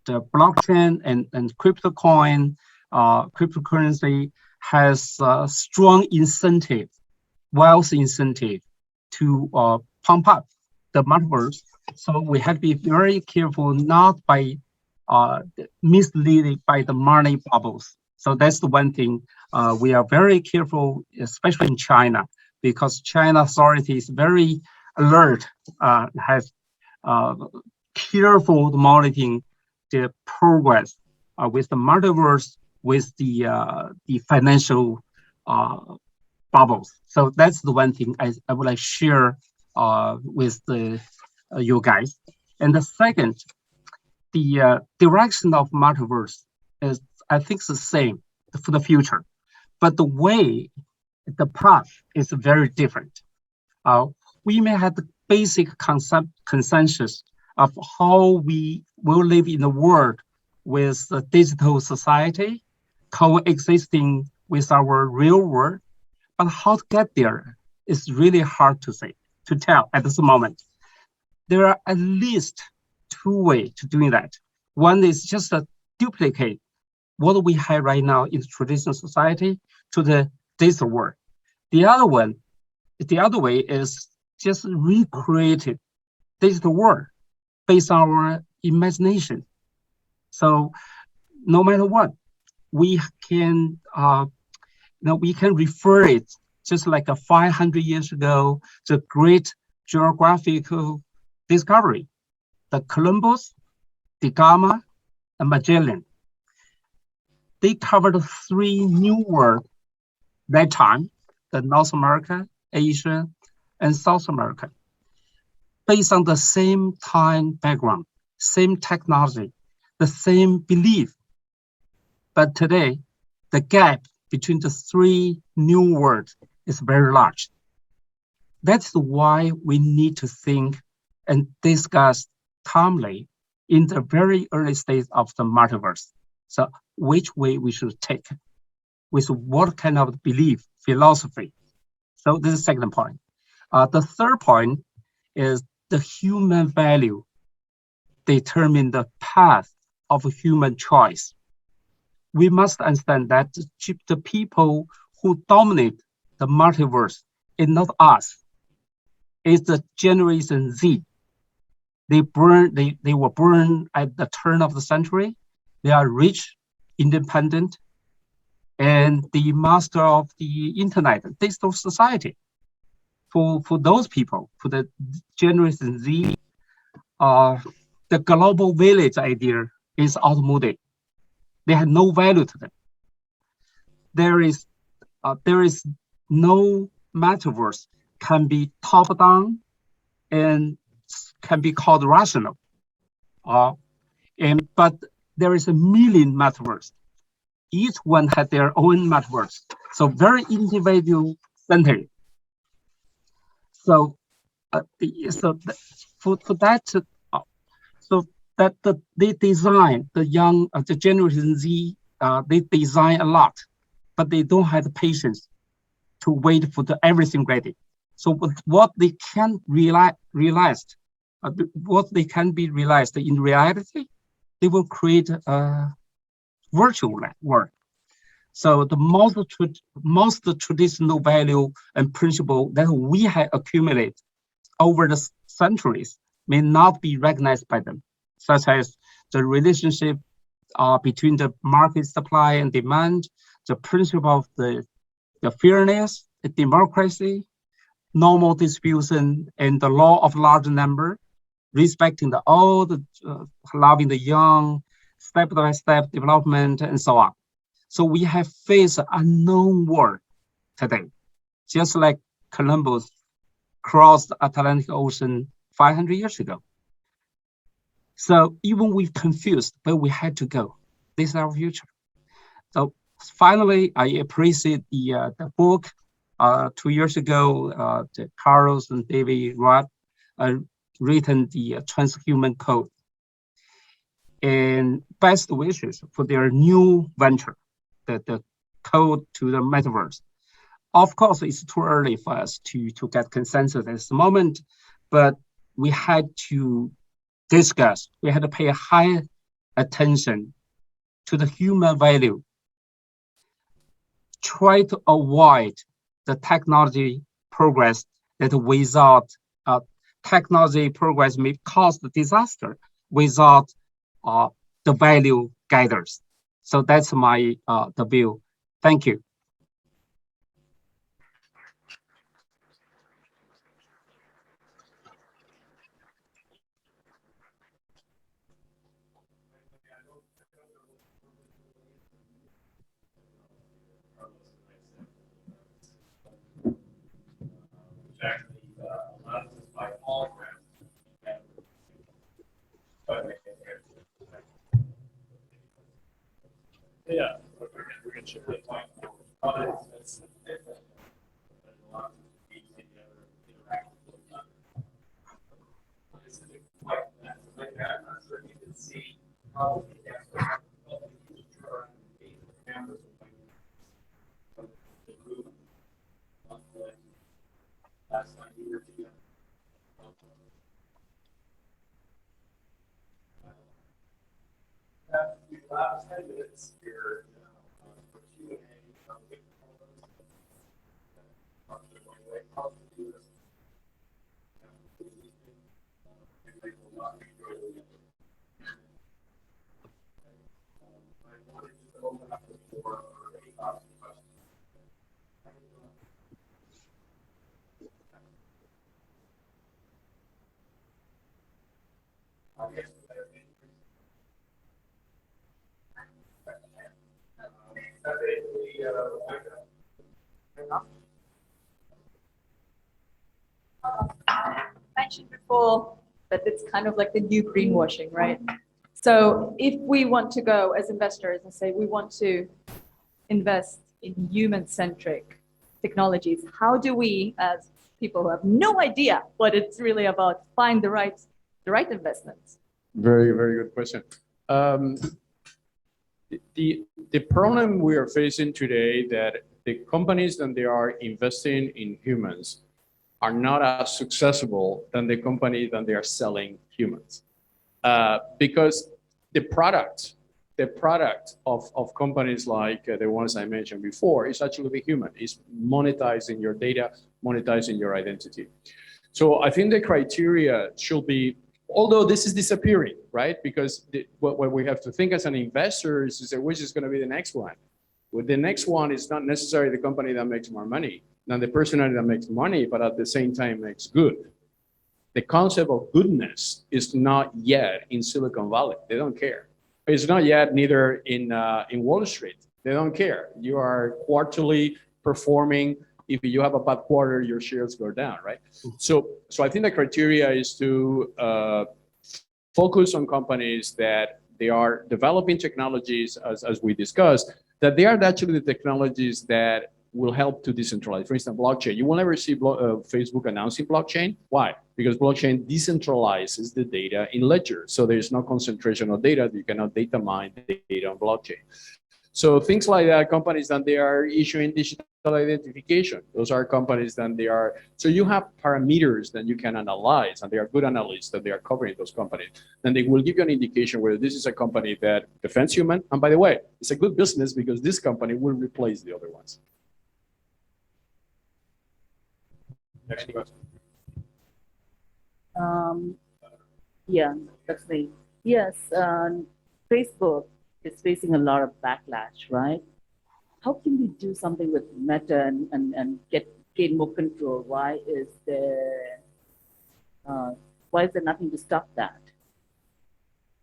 blockchain and crypto coin, cryptocurrency has a strong incentive, wealth incentive to pump up the metaverse. So we have to be very careful not by misleading by the money bubbles. So that's the one thing we are very careful, especially in China, because China authorities very alert, has careful monitoring the progress with the metaverse, with the financial bubbles. So that's the one thing I would like to share with you guys. And the second, the direction of metaverse is, I think, the same for the future, but the way, the path is very different. We may have the basic consensus of how we will live in a world with a digital society coexisting with our real world, but how to get there is really hard to tell at this moment. There are at least two ways to doing that. One is just to duplicate what we have right now in traditional society to the digital world. The other way is just recreate digital world based on our imagination. So no matter what, we can we can refer it just like 500 years ago, the great geographical discovery, the Columbus, the Gama, and Magellan. They covered 3 new worlds that time, the North America, Asia, and South America, based on the same time background, same technology, the same belief. But today, the gap between the 3 new worlds is very large. That's why we need to think and discuss calmly in the very early stage of the metaverse. So which way we should take, with what kind of belief, philosophy. So this is the second point. The third point is the human value determine the path of human choice. We must understand that the people who dominate the multiverse is not us. It's the Generation Z. They were born at the turn of the century. They are rich, independent, and the master of the internet, digital society. For those people, for the Generation Z, the global village idea is outmoded. They have no value to them. There is no metaverse can be top down and can be called rational. But there is a million metaverse. Each one has their own metaverse. So very individual centered. So they design the Generation Z. They design a lot, but they don't have the patience to wait for everything ready. So what they can realized, what they can be realized in reality, they will create a virtual world. So the most traditional value and principle that we have accumulated over the centuries may not be recognized by them, such as the relationship between the market supply and demand, the principle of the fairness, the democracy, normal distribution, and the law of large number, respecting the old, loving the young, step-by-step development, and so on. So we have faced an unknown world today, just like Columbus crossed the Atlantic Ocean 500 years ago. So even we're confused, but we had to go. This is our future. So finally, I appreciate the book 2 years ago, Carlos and David Roth written the transhuman code. And best wishes for their new venture, the code to the metaverse. Of course, it's too early for us to get consensus at this moment, but we had to discuss, we had to pay high attention to the human value. Try to avoid the technology progress that without technology progress may cause the disaster without the value guiders. So that's my the view. Thank you. Yeah, we can share that point. Mentioned before that it's kind of like the new greenwashing, right? So if we want to go as investors and say we want to invest in human-centric technologies, how do we, as people who have no idea what it's really about, find the right investments? Very, very good question. The problem we are facing today that the companies that they are investing in humans are not as successful than the companies that they are selling humans. Because the product of companies like the ones I mentioned before is actually the human, is monetizing your data, monetizing your identity. So I think the criteria should be, although this is disappearing, right? Because what we have to think as an investor is which is going to be the next one. Well, the next one is not necessarily the company that makes more money, not the personality that makes money, but at the same time makes good. The concept of goodness is not yet in Silicon Valley. They don't care. It's not yet neither in Wall Street. They don't care. You are quarterly performing. If you have a bad quarter, your shares go down, right? So I think the criteria is to focus on companies that they are developing technologies, as we discussed, that they are actually the technologies that will help to decentralize. For instance, blockchain. You will never see Facebook announcing blockchain. Why? Because blockchain decentralizes the data in ledgers. So there's no concentration of data. You cannot data mine data on blockchain. So things like that, companies that they are issuing digital identification. Those are companies that they are, so you have parameters that you can analyze, and they are good analysts that they are covering those companies. Then they will give you an indication whether this is a company that defends human. And by the way, it's a good business because this company will replace the other ones. Next question. Yeah, that's me. Yes, Facebook is facing a lot of backlash, right? How can we do something with Meta and gain more control? Why is there nothing to stop that?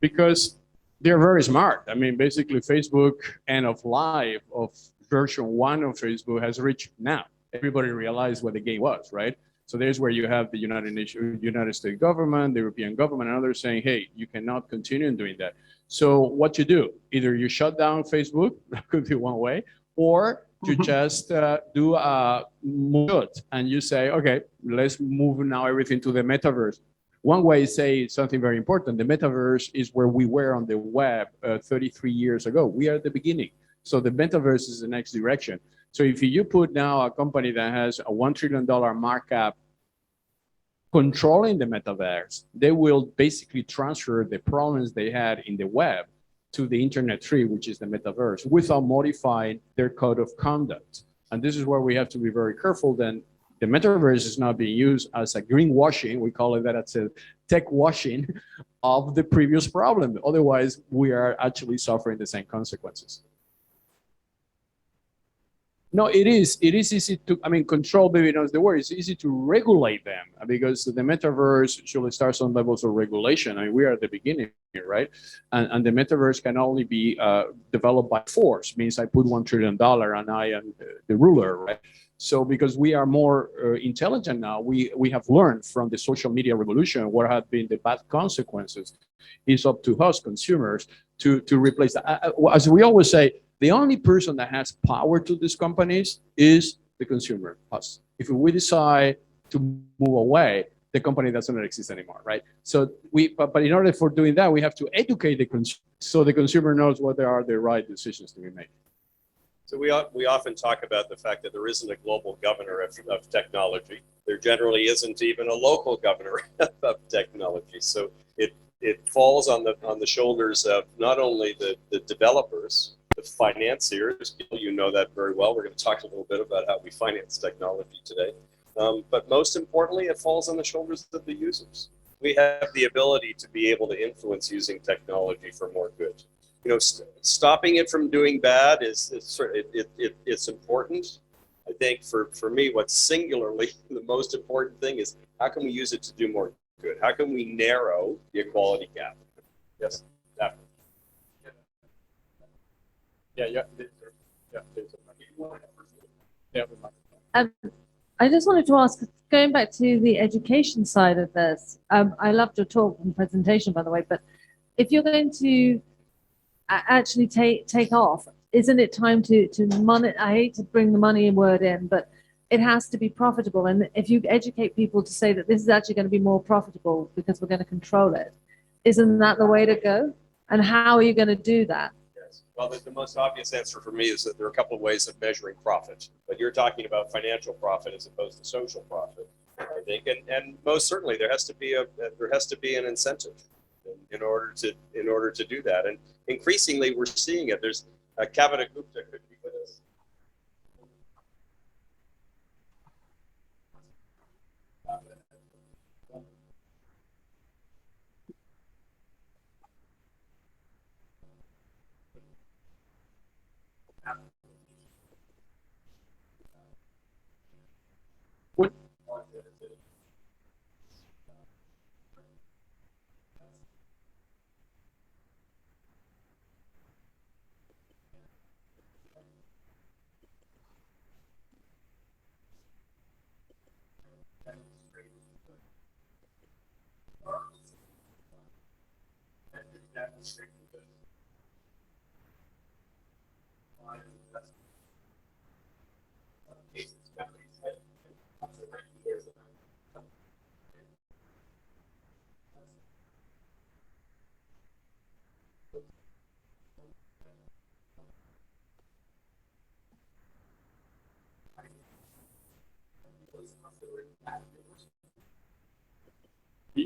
Because they're very smart. I mean, basically, Facebook end of life of version 1 of Facebook has reached now. Everybody realized what the game was, right? So there's where you have the United States government, the European government, and others saying, hey, you cannot continue doing that. So what you do, either you shut down Facebook, that could be one way, or you just do a move and you say, okay, let's move now everything to the metaverse. One way is say something very important. The metaverse is where we were on the web 33 years ago. We are at the beginning. So the metaverse is the next direction. So if you put now a company that has a $1 trillion market cap controlling the metaverse, they will basically transfer the problems they had in the web to the internet tree, which is the metaverse, without modifying their code of conduct. And this is where we have to be very careful. Then the metaverse is not being used as a greenwashing. We call it that as a tech washing of the previous problem. Otherwise, we are actually suffering the same consequences. No, it is easy to, I mean, control, maybe not the word, it's easy to regulate them because the metaverse should start some levels of regulation. I mean, we are at the beginning here, right? And the metaverse can only be developed by force, means I put $1 trillion and I am the ruler, right? So because we are more intelligent now, we have learned from the social media revolution what have been the bad consequences. It's up to us consumers to replace that. As we always say, the only person that has power to these companies is the consumer, us. If we decide to move away, the company doesn't exist anymore, right? So but in order for doing that, we have to educate the consumer so the consumer knows what are the right decisions to be made. So we often talk about the fact that there isn't a global governor of technology. There generally isn't even a local governor of technology. So it falls on the shoulders of not only the developers, the financiers. You know that very well. We're going to talk a little bit about how we finance technology today. But most importantly, it falls on the shoulders of the users. We have the ability to be able to influence using technology for more good. You know, stopping it from doing bad it's important. I think for me, what's singularly the most important thing is how can we use it to do more good? How can we narrow the equality gap? Yes, definitely. I just wanted to ask, going back to the education side of this, I loved your talk and presentation, by the way, but if you're going to actually take off, isn't it time to money? I hate to bring the money word in, but it has to be profitable. And if you educate people to say that this is actually going to be more profitable because we're going to control it, isn't that the way to go? And how are you going to do that? Yes. Well, the most obvious answer for me is that there are a couple of ways of measuring profit. But you're talking about financial profit as opposed to social profit, I think. And most certainly there has to be an incentive in order to do that. And increasingly we're seeing it. There's Kavita Gupta could be with us.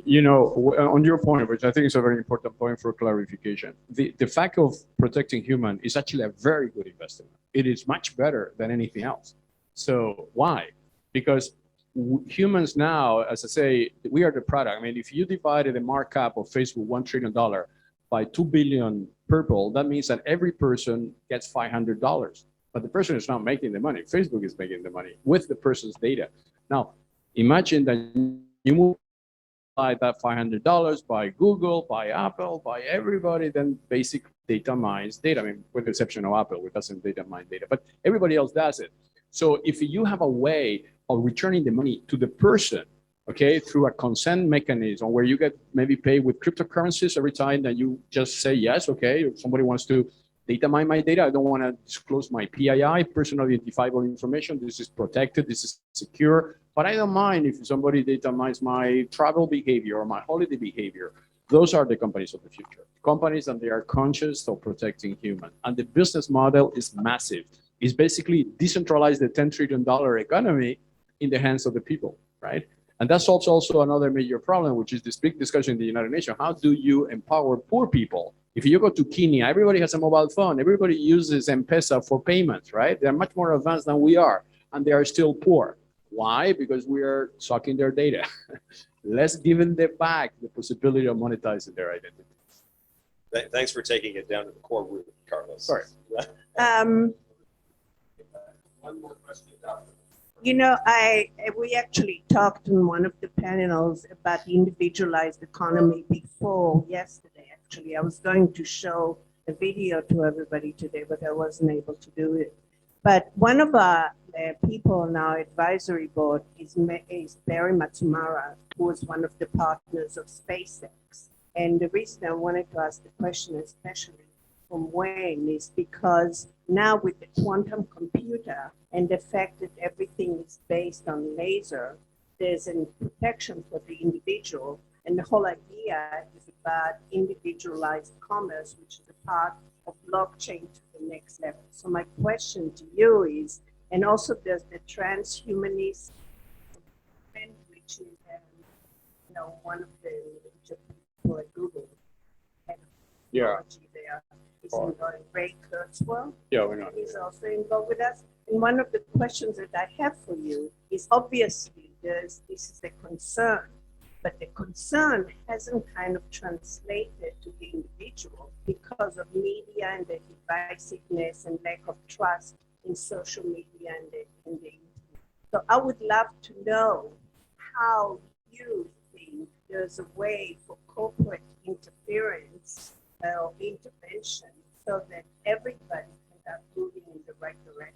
You know, on your point, which I think is a very important point for clarification, the fact of protecting human is actually a very good investment. It is much better than anything else. So why? Because humans now, as I say, we are the product. I mean, if you divided the markup of Facebook $1 trillion by 2 billion people, that means that every person gets $500. But the person is not making the money. Facebook is making the money with the person's data. Now, imagine that you move that $500 by Google, by Apple, by everybody, then basic data mines data. I mean, with the exception of Apple, it doesn't data mine data, but everybody else does it. So if you have a way of returning the money to the person, okay, through a consent mechanism where you get maybe paid with cryptocurrencies every time that you just say yes, okay, if somebody wants to data mine my data, I don't want to disclose my PII, personal identifiable information. This is protected, this is secure. But I don't mind if somebody data mines my travel behavior or my holiday behavior. Those are the companies of the future. Companies that they are conscious of protecting human. And the business model is massive. is basically decentralize the $10 trillion economy in the hands of the people, right? And that solves also another major problem, which is this big discussion in the United Nations. How do you empower poor people? If you go to Kenya, everybody has a mobile phone. Everybody uses M-Pesa for payments, right? They're much more advanced than we are, and they are still poor. Why? Because we are sucking their data. Let's give them back the possibility of monetizing their identity. Thanks for taking it down to the core root, Carlos. Sorry. Um, One more question, Doctor. you know, we actually talked in one of the panels about the individualized economy before yesterday. Actually, I was going to show a video to everybody today, but I wasn't able to do it. But one of our people on our advisory board is Barry Matsumara, who is one of the partners of SpaceX. And the reason I wanted to ask the question, especially from Wayne, is because now with the quantum computer and the fact that everything is based on laser, there's a protection for the individual. And the whole idea is about individualized commerce, which is a part of blockchain to the next level. So my question to you is, and also there's the transhumanist, which is, one of the people at Google. Yeah. There is involved Ray Kurzweil. Yeah, we know. He's also involved with us. And one of the questions that I have for you is obviously this is a concern, but the concern hasn't kind of translated to the individual because of media and the divisiveness and lack of trust in social media and the internet. So I would love to know how you think there's a way for corporate interference or intervention so that everybody can start moving in the right direction.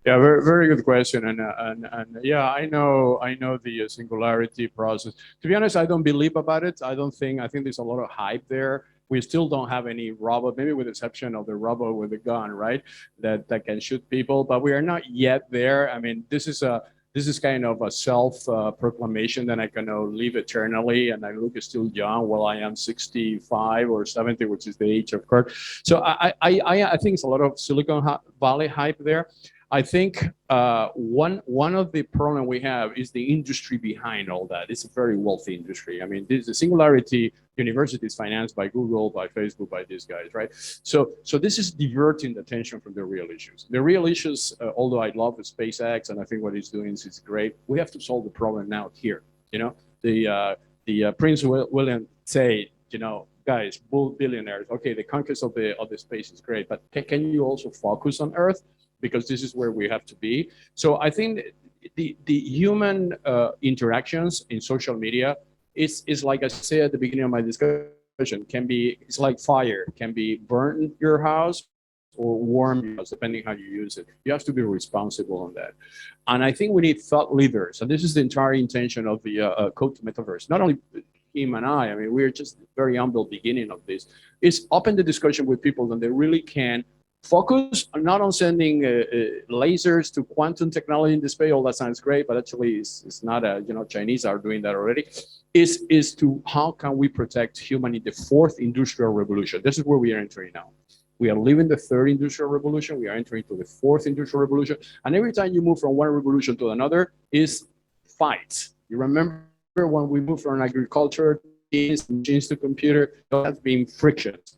Yeah, very, very good question. And yeah, I know the singularity process. To be honest, I don't believe about it. I think there's a lot of hype there. We still don't have any robot, maybe with the exception of the robot with the gun, right? That can shoot people, but we are not yet there. I mean, this is kind of a self-proclamation that I can live eternally, and I look still young. Well, I am 65 or 70, which is the age of Kurt. So I think it's a lot of Silicon Valley hype there. I think one of the problem we have is the industry behind all that. It's a very wealthy industry. I mean, this the Singularity University is financed by Google, by Facebook, by these guys, right? So this is diverting the attention from the real issues. The real issues, although I love the SpaceX and I think what he's doing is great, we have to solve the problem now here. You know, the Prince William say, guys, bull billionaires. Okay, the conquest of the space is great, but can you also focus on Earth? Because this is where we have to be. So I think the human interactions in social media is like I said at the beginning of my discussion, it's like fire, can be burn your house or warm your house, depending how you use it. You have to be responsible on that. And I think we need thought leaders. And this is the entire intention of the Code to Metaverse. Not only him and I mean, we're just very humble beginning of this, is open the discussion with people that they really can focus not on sending lasers to quantum technology in the space. All that sounds great, but actually it's not Chinese are doing that already. Is to how can we protect human in the fourth industrial revolution? This is where we are entering now. We are leaving the third industrial revolution. We are entering to the fourth industrial revolution. And every time you move from one revolution to another is fights. You remember when we moved from agriculture, machines to computer, there has been frictions.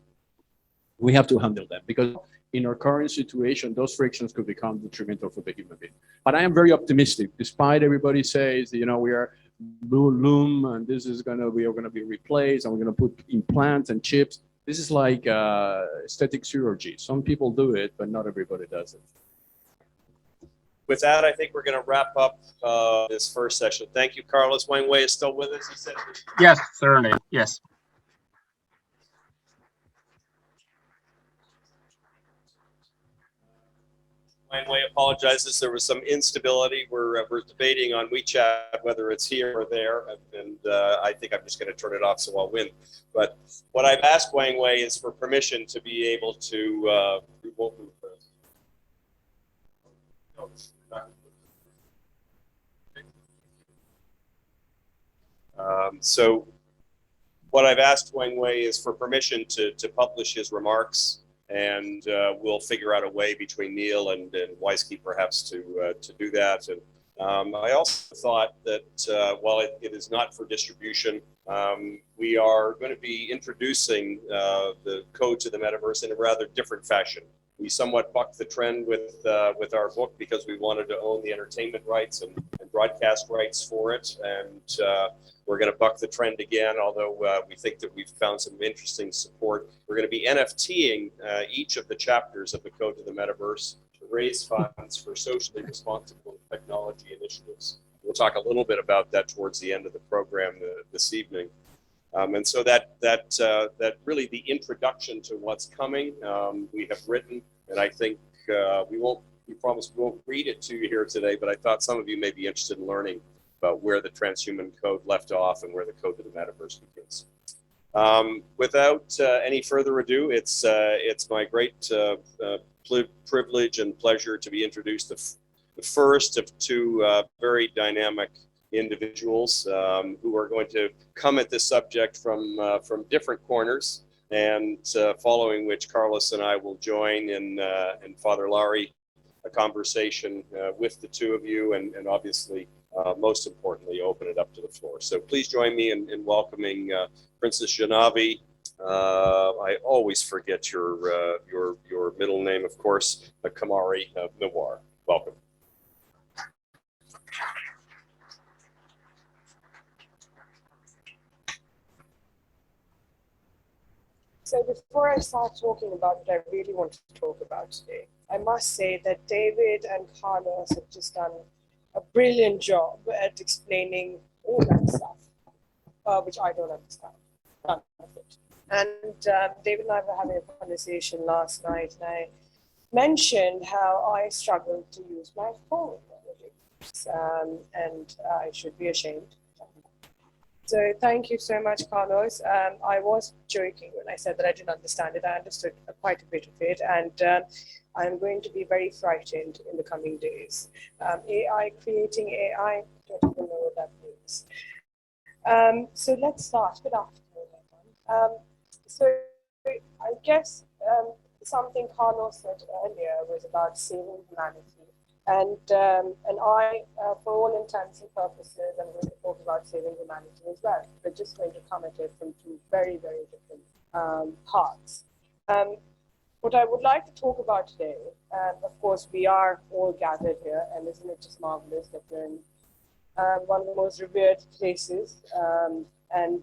We have to handle them because in our current situation, those frictions could become detrimental for the human being. But I am very optimistic, despite everybody says, we are blue loom and we are going to be replaced and we're going to put implants and chips. This is like aesthetic chirurgy. Some people do it, but not everybody does it. With that, I think we're going to wrap up this first session. Thank you, Carlos. Wang Wei is still with us. He said, Yes, certainly. Yes. Wang Wei apologizes. There was some instability. We're debating on WeChat whether it's here or there, and I think I'm just going to turn it off so I'll win. But what I've asked Wang Wei is for permission to be able to. So what I've asked Wang Wei is for permission to publish his remarks and we'll figure out a way between Neil and Weisky perhaps to do that. And I also thought that while it is not for distribution, we are going to be introducing the code to the metaverse in a rather different fashion. We somewhat bucked the trend with our book because we wanted to own the entertainment rights and broadcast rights for it, and we're going to buck the trend again, although we think that we've found some interesting support. We're going to be NFTing each of the chapters of the Code to the Metaverse to raise funds for socially responsible technology initiatives. We'll talk a little bit about that towards the end of the program this evening. And so that really the introduction to what's coming, we have written, and I think we promise we won't read it to you here today, but I thought some of you may be interested in learning about where the transhuman code left off and where the code to the metaverse begins. Without any further ado, it's my great privilege and pleasure to be introduced the first of two very dynamic individuals who are going to come at this subject from different corners, and following which Carlos and I will join in Father Larry a conversation with the two of you, and obviously most importantly open it up to the floor. So please join me in welcoming Princess Janavi. I always forget your middle name, of course, Kamari Mewar. Welcome. So before I start talking about what I really want to talk about today, I must say that David and Carlos have just done a brilliant job at explaining all that stuff, which I don't understand, none of it. And David and I were having a conversation last night, and I mentioned how I struggled to use my phone, and I should be ashamed. So thank you so much, Carlos. I was joking when I said that I didn't understand it. I understood quite a bit of it, and I'm going to be very frightened in the coming days. AI, creating AI, I don't even know what that means. So let's start. Good afternoon, everyone. So I guess something Carlos said earlier was about saving humanity. And I, for all intents and purposes, I'm going to talk about saving humanity as well. We're just going to come at it from two very, very different parts. What I would like to talk about today, and of course we are all gathered here, and isn't it just marvelous that we're in one of the most revered places, and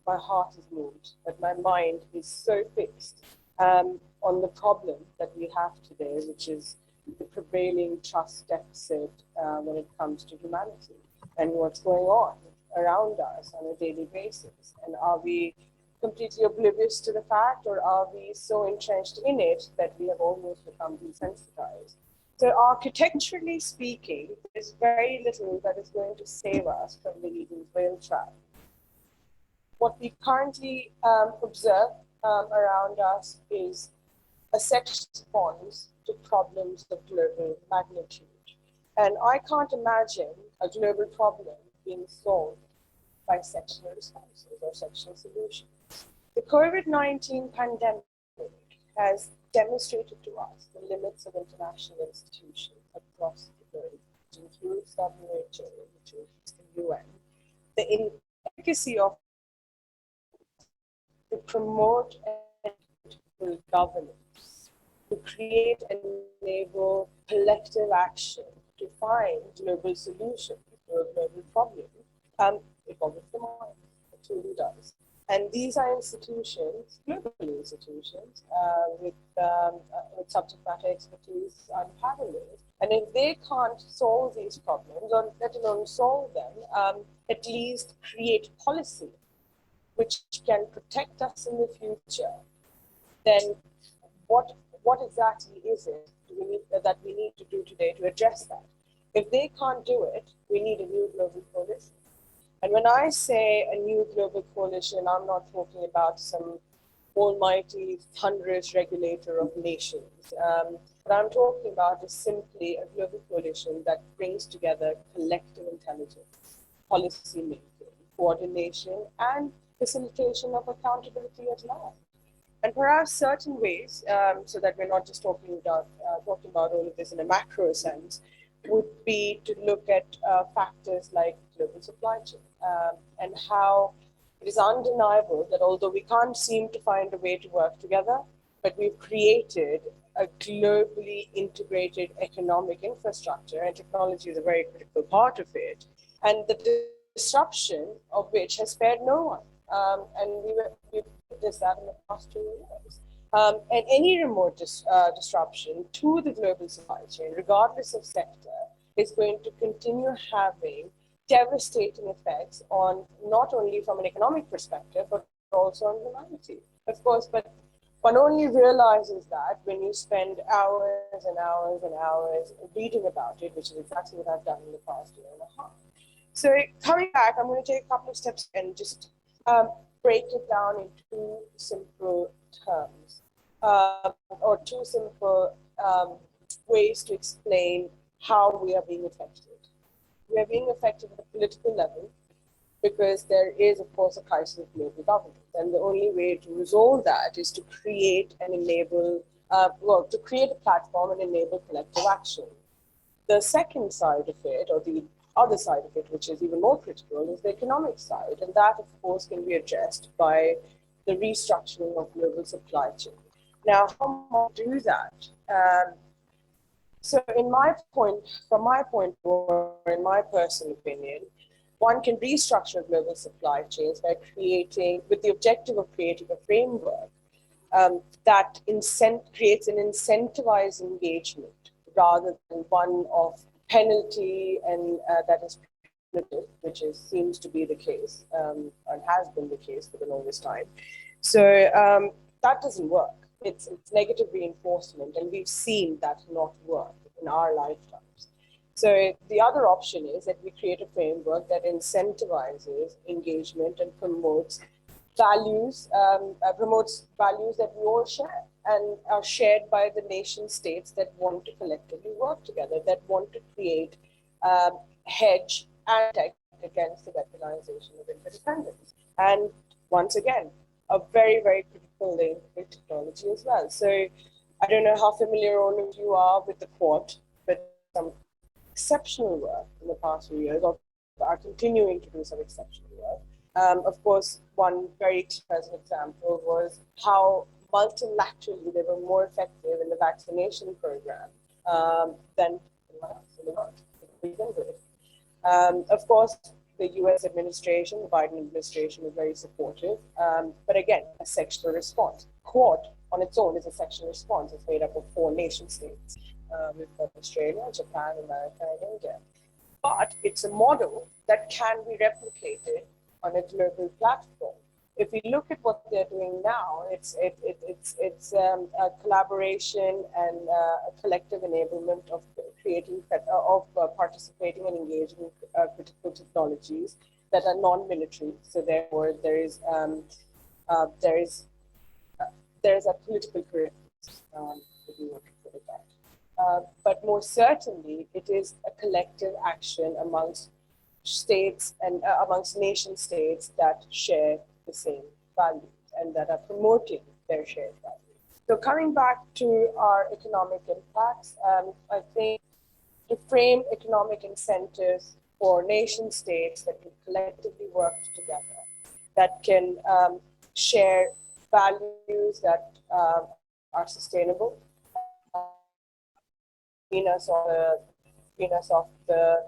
my heart is moved, but my mind is so fixed on the problem that we have today, which is the prevailing trust deficit when it comes to humanity and what's going on around us on a daily basis. And are we completely oblivious to the fact, or are we so entrenched in it that we have almost become desensitized? So architecturally speaking, there's very little that is going to save us from the Eden's whale trap. What we currently observe around us is a set response to problems of global magnitude. And I can't imagine a global problem being solved by sectional responses or sectional solutions. The COVID-19 pandemic has demonstrated to us the limits of international institutions across the globe, which includes WHO, which is the UN, the inefficacy of to promote and governance, to create and enable collective action to find global solutions to a global problem. It boggles the mind, it truly does. And these are institutions, global institutions, with subject matter expertise unparalleled. And if they can't solve these problems, or let alone solve them, at least create policy which can protect us in the future, then what exactly is it that we need to do today to address that? If they can't do it, we need a new global coalition. And when I say a new global coalition, I'm not talking about some almighty, thunderous regulator of nations. What I'm talking about is simply a global coalition that brings together collective intelligence, policy making, coordination, and facilitation of accountability at large. And perhaps certain ways, so that we're not just talking about all of this in a macro sense, would be to look at factors like global supply chain and how it is undeniable that although we can't seem to find a way to work together, but we've created a globally integrated economic infrastructure, and technology is a very critical part of it, and the disruption of which has spared no one. And we witnessed that in the past 2 years. And any remote disruption to the global supply chain, regardless of sector, is going to continue having devastating effects on not only from an economic perspective, but also on humanity. Of course, but one only realizes that when you spend hours and hours and hours reading about it, which is exactly what I've done in the past year and a half. So coming back, I'm going to take a couple of steps and just break it down in two simple terms, or two simple ways to explain how we are being affected. We are being affected at the political level because there is, of course, a crisis of global governance. And the only way to resolve that is to create and enable, to create a platform and enable collective action. The second side of it, or the other side of it, which is even more critical, is the economic side. And that, of course, can be addressed by the restructuring of global supply chain. Now, how do we do that? So from my point, or in my personal opinion, one can restructure global supply chains by with the objective of creating a framework that creates an incentivized engagement rather than one of penalty and that is punitive, which seems to be the case and has been the case for the longest time. So that doesn't work. It's negative reinforcement, and we've seen that not work in our lifetimes. So the other option is that we create a framework that incentivizes engagement and promotes values that we all share and are shared by the nation states that want to collectively work together, that want to create hedge and protect against the weaponization of interdependence. And once again, a very, very critical link with technology as well. So I don't know how familiar all of you are with the Quad, but some exceptional work in the past few years, or are continuing to do some exceptional work. Of course, one very present example was how multilaterally they were more effective in the vaccination program than anyone else in the world. Of course, the US administration, the Biden administration, was very supportive. But again, a sectional response. Quad on its own is a sectional response. It's made up of 4 nation states. We've got Australia, Japan, America, and India. But it's a model that can be replicated on a global platform. If we look at what they're doing now, it's a collaboration and a collective enablement of participating and engaging in critical technologies that are non-military. So therefore, there is a political correctness, if you want to put it that. But more certainly, it is a collective action amongst states and amongst nation states that share the same values and that are promoting their shared values. So coming back to our economic impacts, I think to frame economic incentives for nation states that can collectively work together, that can share values that are sustainable, of the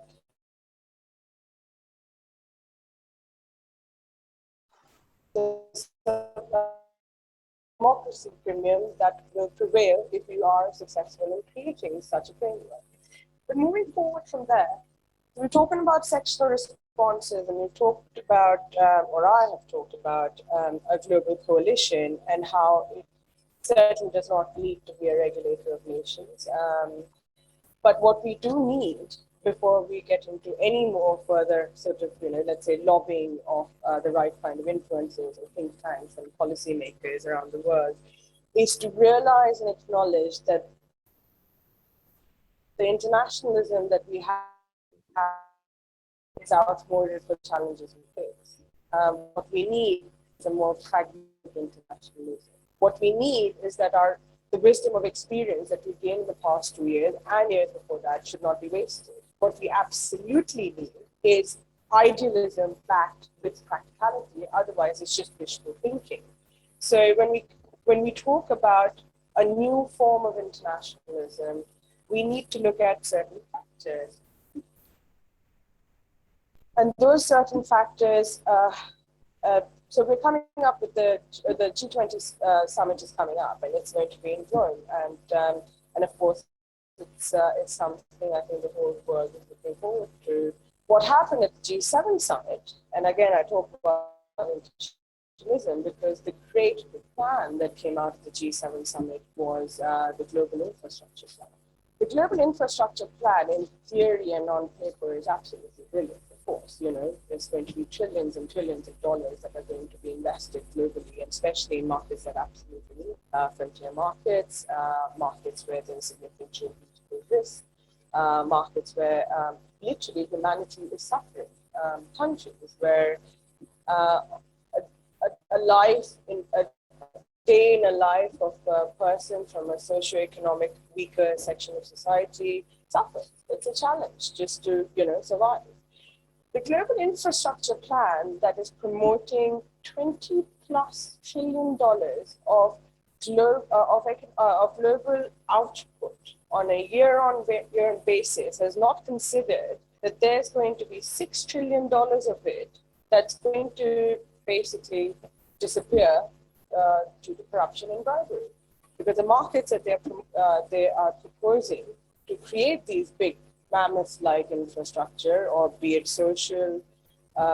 democracy premium that will prevail if you are successful in creating such a framework. But moving forward from there, we're talking about sectional responses, and we've talked about, or I have talked about, a global coalition and how it certainly does not need to be a regulator of nations. But what we do need before we get into any more further sort of, let's say lobbying of the right kind of influencers and think tanks and policymakers around the world, is to realize and acknowledge that the internationalism that we have is outmoded for challenges we face. What we need is a more pragmatic internationalism. What we need is that the wisdom of experience that we've gained in the past 2 years and years before that should not be wasted. What we absolutely need is idealism backed with practicality. Otherwise, it's just wishful thinking. So when we talk about a new form of internationalism, we need to look at certain factors. And those certain factors, so we're coming up with the G20 summit is coming up, and it's going to be in Rome, and of course, it's something I think the whole world is looking forward to. What happened at the G7 summit, and again I talk about internationalism because the great plan that came out of the G7 summit was the global infrastructure plan. The global infrastructure plan, in theory and on paper, is absolutely brilliant. Of course, there's going to be trillions and trillions of dollars that are going to be invested globally, and especially in markets that absolutely need frontier markets, markets where there's significant geopolitical risk, markets where literally humanity is suffering, countries where a life in a day in a life of a person from a socioeconomic weaker section of society suffers. It's a challenge just to survive. The global infrastructure plan that is promoting $20+ trillion of global output on a year-on-year basis has not considered that there's going to be $6 trillion of it that's going to basically disappear due to corruption and bribery. Because the markets that they are proposing to create these big mammoth-like infrastructure, or be it social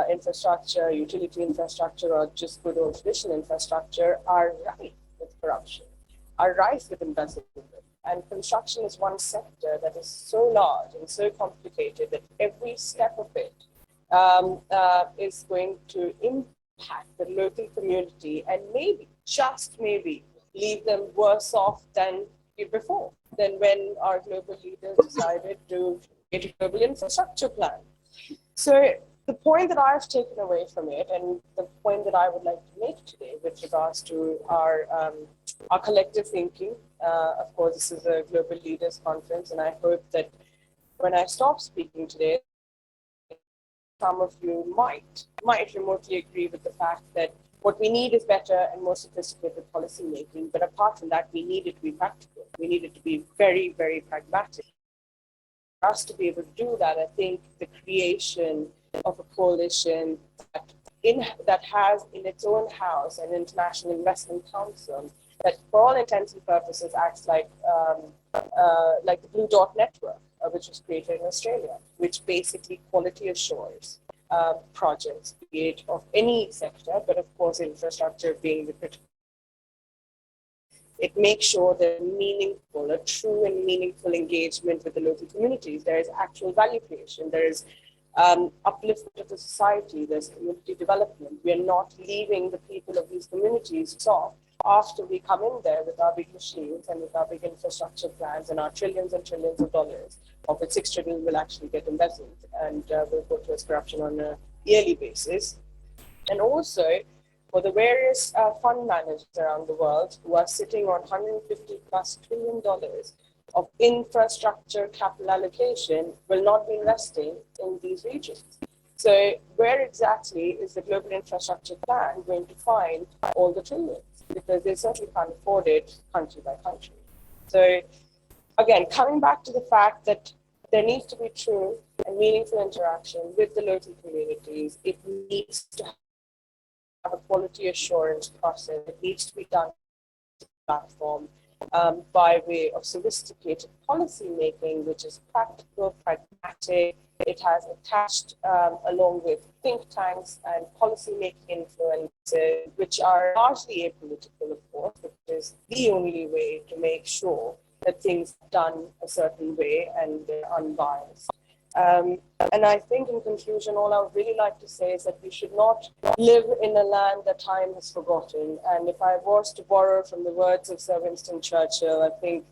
infrastructure, utility infrastructure, or just good old traditional infrastructure, are rife with corruption, are rife with embezzlement. And construction is one sector that is so large and so complicated that every step of it is going to impact the local community and maybe, just maybe, leave them worse off than before, than when our global leaders decided to create a global infrastructure plan. So the point that I've taken away from it, and the point that I would like to make today with regards to our collective thinking, of course, this is a global leaders conference, and I hope that when I stop speaking today, some of you might remotely agree with the fact that what we need is better and more sophisticated policy making. But apart from that, we need it to be practical. We need it to be very, very pragmatic. For us to be able to do that, I think the creation of a coalition that has in its own house an international investment council that, for all intents and purposes, acts like the Blue Dot Network, which was created in Australia, which basically quality assures projects, be it of any sector, but of course infrastructure being the critical. It makes sure that a true and meaningful engagement with the local communities. There is actual value creation. There is upliftment of the society. There's community development. We are not leaving the people of these communities soft after we come in there with our big machines and with our big infrastructure plans and our trillions and trillions of dollars, of which 6 trillion will actually get embezzled and will go towards corruption on a yearly basis. And also, for the various fund managers around the world who are sitting on $150+ trillion of infrastructure capital allocation will not be investing in these regions. So where exactly is the global infrastructure plan going to find all the trillions? Because they certainly can't afford it country by country. So again, coming back to the fact that there needs to be true and meaningful interaction with the local communities, it needs to have a quality assurance process. It needs to be done on the platform by way of sophisticated policy making, which is practical, pragmatic. It has attached, along with think tanks and policy making influences, which are largely apolitical, of course, which is the only way to make sure that things are done a certain way and they're unbiased. And I think in conclusion, all I would really like to say is that we should not live in a land that time has forgotten. And if I was to borrow from the words of Sir Winston Churchill, I think,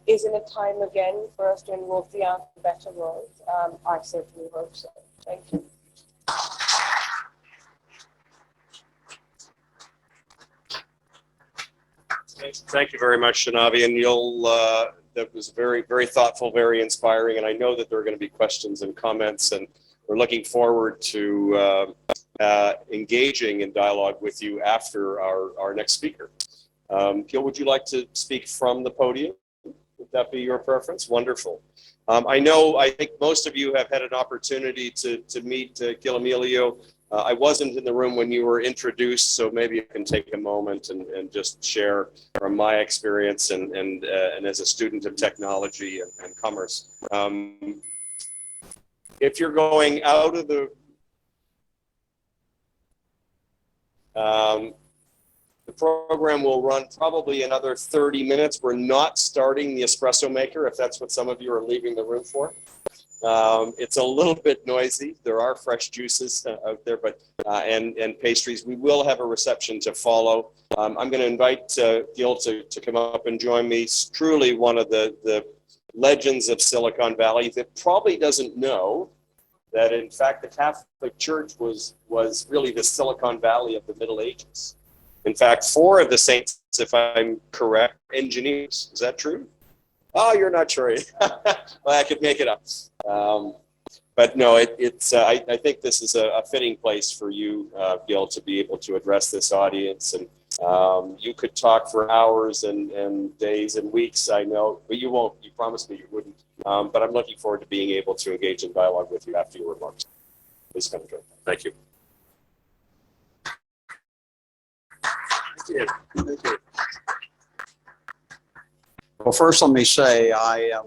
isn't it time again for us to invoke the better world? I certainly hope so. Thank you. Great. Thank you very much, Shanavi. And that was very, very thoughtful, very inspiring. And I know that there are going to be questions and comments, and we're looking forward to engaging in dialogue with you after our next speaker. Gil, would you like to speak from the podium? Would that be your preference? Wonderful. I think most of you have had an opportunity to meet Gil Emilio. I wasn't in the room when you were introduced, so maybe I can take a moment and just share from my experience and as a student of technology and commerce. If you're going out of the program will run probably another 30 minutes. We're not starting the espresso maker, if that's what some of you are leaving the room for. It's a little bit noisy. There are fresh juices out there, but and pastries. We will have a reception to follow. I'm going to invite Gil to come up and join me. He's truly one of the legends of Silicon Valley that probably doesn't know that, in fact, the Catholic Church was really the Silicon Valley of the Middle Ages. In fact, 4 of the saints, if I'm correct, engineers. Is that true? Oh, you're not sure. Well, I could make it up. But no, I think this is a fitting place for you, Gil, to be able to address this audience. And you could talk for hours and days and weeks, I know, but you won't. You promised me you wouldn't. But I'm looking forward to being able to engage in dialogue with you after your remarks. Please come and join. Thank you. Thank you. Well, first, let me say I am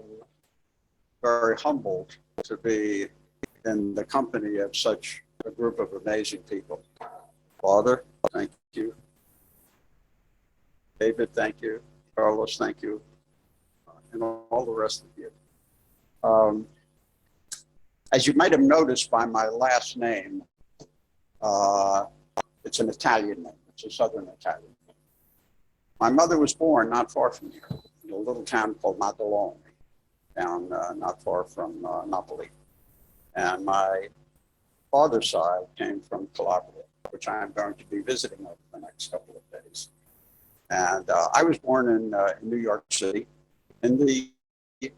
very humbled to be in the company of such a group of amazing people. Father, thank you. David, thank you. Carlos, thank you. And all the rest of you. As you might have noticed by my last name, it's an Italian name. It's a Southern Italian name. My mother was born not far from here, in a little town called Maddaloni, down not far from Napoli. And my father's side came from Calabria, which I am going to be visiting over the next couple of days. And I was born in New York City, in the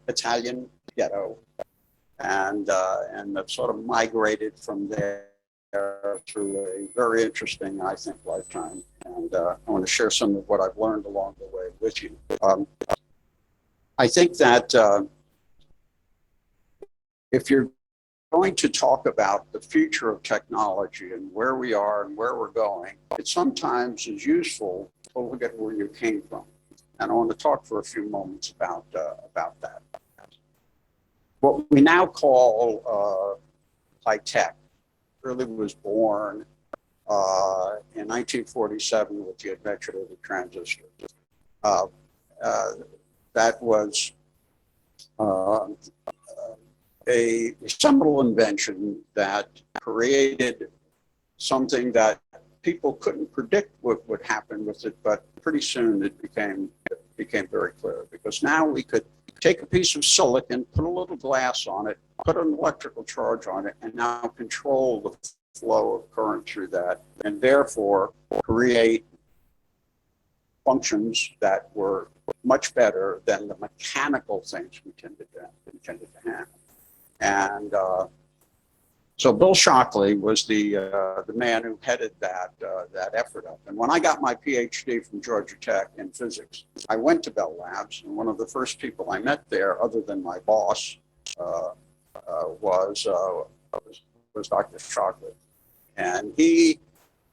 Italian ghetto, and sort of migrated from there through a very interesting, I think, lifetime. And I want to share some of what I've learned along the way with you. I think that if you're going to talk about the future of technology and where we are and where we're going, it sometimes is useful to look at where you came from. And I want to talk for a few moments about that. What we now call high tech really was born in 1947 with the invention of the transistor. That was a seminal invention that created something that people couldn't predict what would happen with it, but pretty soon it became very clear, because now we could take a piece of silicon, put a little glass on it, put an electrical charge on it, and now control the flow of current through that, and therefore create functions that were much better than the mechanical things we tended to have. And so Bill Shockley was the man who headed that effort up. And when I got my PhD from Georgia Tech in physics, I went to Bell Labs, and one of the first people I met there, other than my boss, was Dr. Shockley. And he,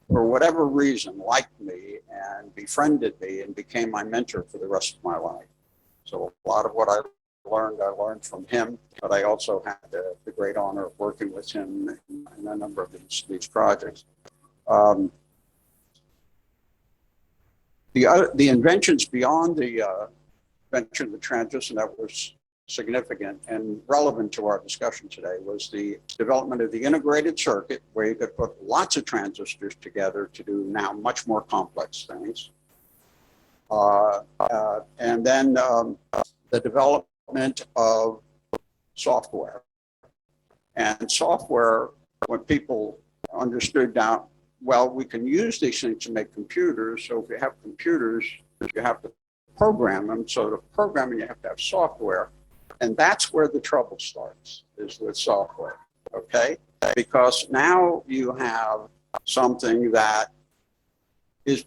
for whatever reason, liked me and befriended me and became my mentor for the rest of my life. So a lot of what I learned from him, but I also had the great honor of working with him in a number of these projects. The inventions beyond the invention of the transistor that was significant and relevant to our discussion today was the development of the integrated circuit, where you could put lots of transistors together to do now much more complex things. And then the development of software. And software, when people understood now, well, we can use these things to make computers. So if you have computers, you have to program them. So to program them, you have to have software. And that's where the trouble starts, is with software, okay? Because now you have something that is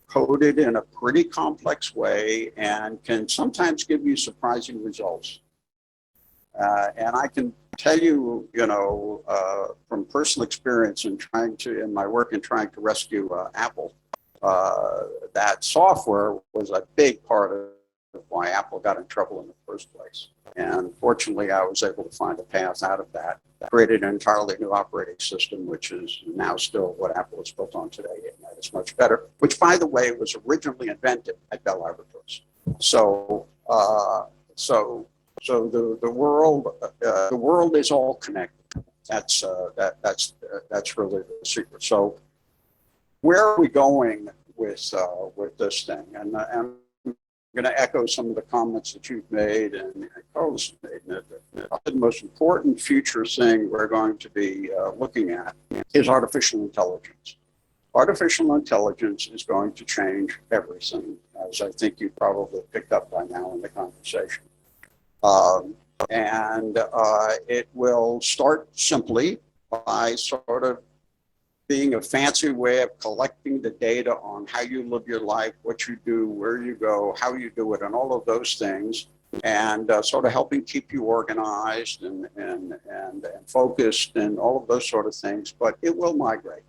coded in a pretty complex way and can sometimes give you surprising results. And I can tell you, from personal experience in my work in trying to rescue Apple, that software was a big part of why Apple got in trouble in the first place. And fortunately, I was able to find a path out of that, created an entirely new operating system, which is now still what Apple is built on today, and that is much better, which, by the way, was originally invented at Bell Laboratories. So the world is all connected. That's really the secret. So where are we going with this thing? And I'm going to echo some of the comments that you've made and Carlos made. The most important future thing we're going to be looking at is artificial intelligence. Artificial intelligence is going to change everything, as I think you probably picked up by now in the conversation. It will start simply by sort of being a fancy way of collecting the data on how you live your life, what you do, where you go, how you do it, and all of those things, and sort of helping keep you organized and focused and all of those sort of things. But it will migrate,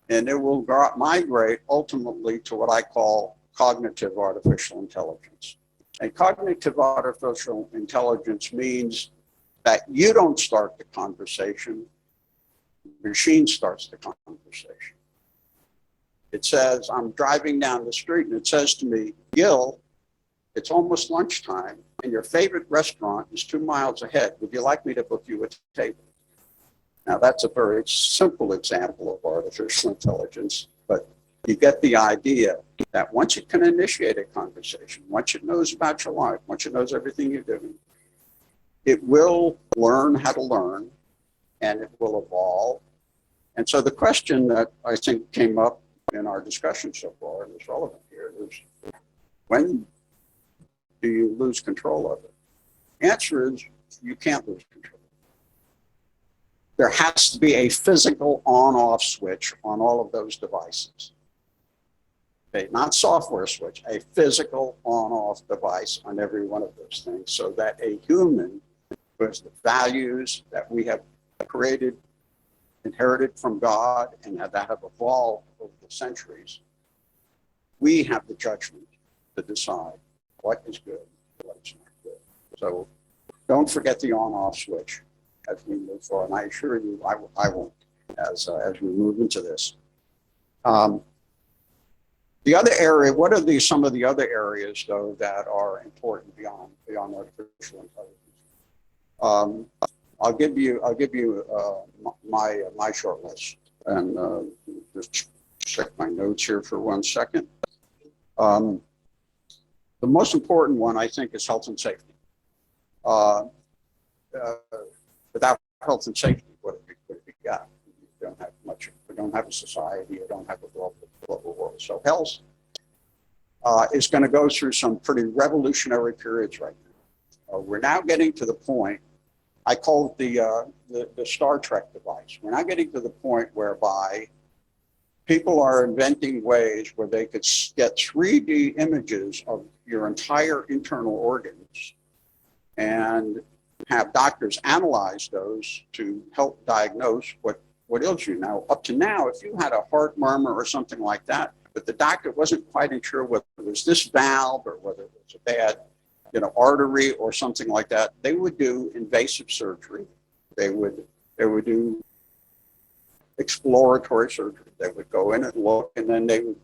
and it will migrate ultimately to what I call cognitive artificial intelligence. And cognitive artificial intelligence means that you don't start the conversation, the machine starts the conversation. It says, I'm driving down the street and it says to me, Gil, it's almost lunchtime and your favorite restaurant is 2 miles ahead. Would you like me to book you a table? Now that's a very simple example of artificial intelligence, but you get the idea that once it can initiate a conversation, once it knows about your life, once it knows everything you're doing, it will learn how to learn and it will evolve. And so the question that I think came up in our discussion so far and is relevant here is, when do you lose control of it? The answer is, you can't lose control. There has to be a physical on-off switch on all of those devices. Okay, not software switch, a physical on-off device on every one of those things, so that a human with the values that we have created, inherited from God, and that have evolved over the centuries, we have the judgment to decide what is good and what is not good. So don't forget the on-off switch as we move forward. And I assure you, I won't, as we move into this. The other area, what are some of the other areas, though, that are important beyond artificial intelligence? I'll give you my short list, and just check my notes here for 1 second. The most important one, I think, is health and safety. Without health and safety, what have we got? We don't have much. We don't have a society. We don't have a global world. So health is going to go through some pretty revolutionary periods right now. We're now getting to the point, I call it the Star Trek device. We're now getting to the point whereby people are inventing ways where they could get 3D images of your entire internal organs and have doctors analyze those to help diagnose what ails you. Now, up to now, if you had a heart murmur or something like that, but the doctor wasn't quite sure whether it was this valve or whether it was a bad artery or something like that, they would do invasive surgery. They would do exploratory surgery. They would go in and look, and then they would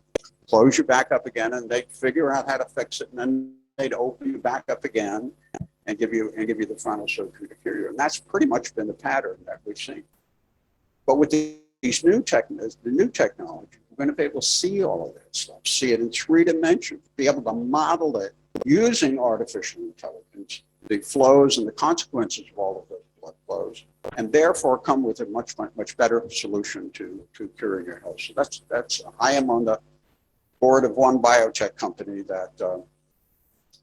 close you back up again, and they'd figure out how to fix it, and then they'd open you back up again and give you the final surgery to cure you. And that's pretty much been the pattern that we've seen. But with these new technology, we're going to be able to see all of that stuff, see it in 3 dimensions, be able to model it using artificial intelligence, the flows and the consequences of all of those blood flows, and therefore come with a much better solution to curing your health. So that's I am on the board of one biotech company that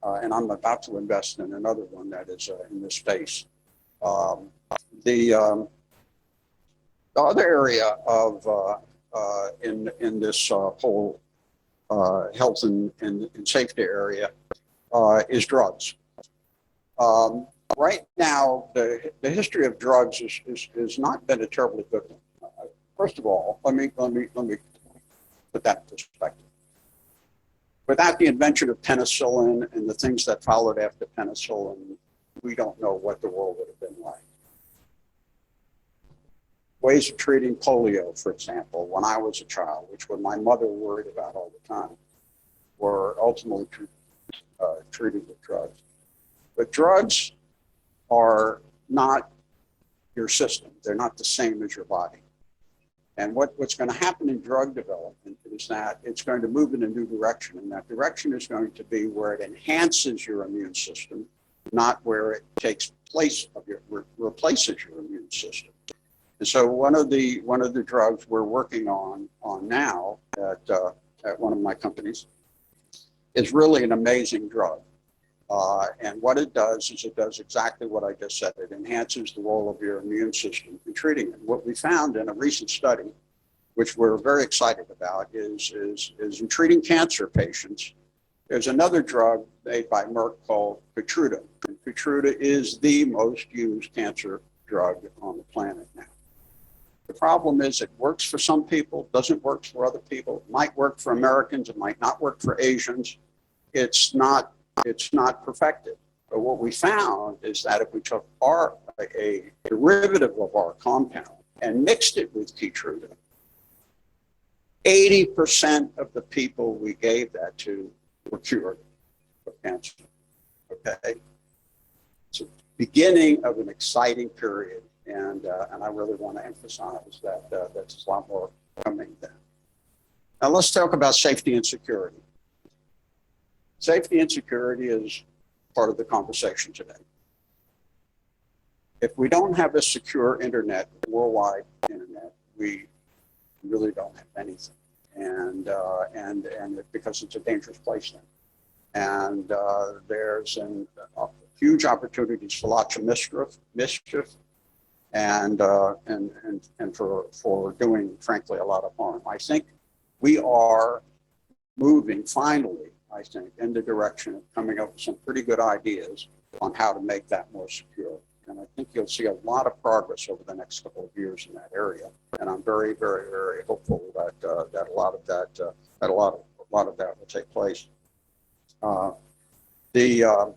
and I'm about to invest in another one that is in this space. The other area of in this whole health and safety area is drugs. Right now, the history of drugs is not been a terribly good one. First of all, let me put that in perspective. Without the invention of penicillin and the things that followed after penicillin, we don't know what the world would have been like. Ways of treating polio, for example, when I was a child, which was my mother worried about all the time, were ultimately treated with drugs. But drugs are not your system. They're not the same as your body. And what's going to happen in drug development is that it's going to move in a new direction. And that direction is going to be where it enhances your immune system, not where it takes place of your, replaces your immune system. And so one of the drugs we're working on now at one of my companies is really an amazing drug. And what it does is it does exactly what I just said. It enhances the role of your immune system in treating it. What we found in a recent study, which we're very excited about, is in treating cancer patients, there's another drug made by Merck called Keytruda. And Keytruda is the most used cancer drug on the planet now. The problem is it works for some people, doesn't work for other people. It might work for Americans, it might not work for Asians. It's not perfected. But what we found is that if we took a derivative of our compound and mixed it with Keytruda, 80% of the people we gave that to were cured of cancer. Okay, it's a beginning of an exciting period, and I really want to emphasize that there's a lot more coming there. Now let's talk about safety and security. Safety and security is part of the conversation today. If we don't have a secure internet, worldwide internet, we really don't have anything. And because it's a dangerous place then. And there's huge opportunities for lots of mischief and for doing, frankly, a lot of harm. I think we are moving finally, I think, in the direction of coming up with some pretty good ideas on how to make that more secure. And I think you'll see a lot of progress over the next couple of years in that area. And I'm very, very, very hopeful that a lot of that will take place. The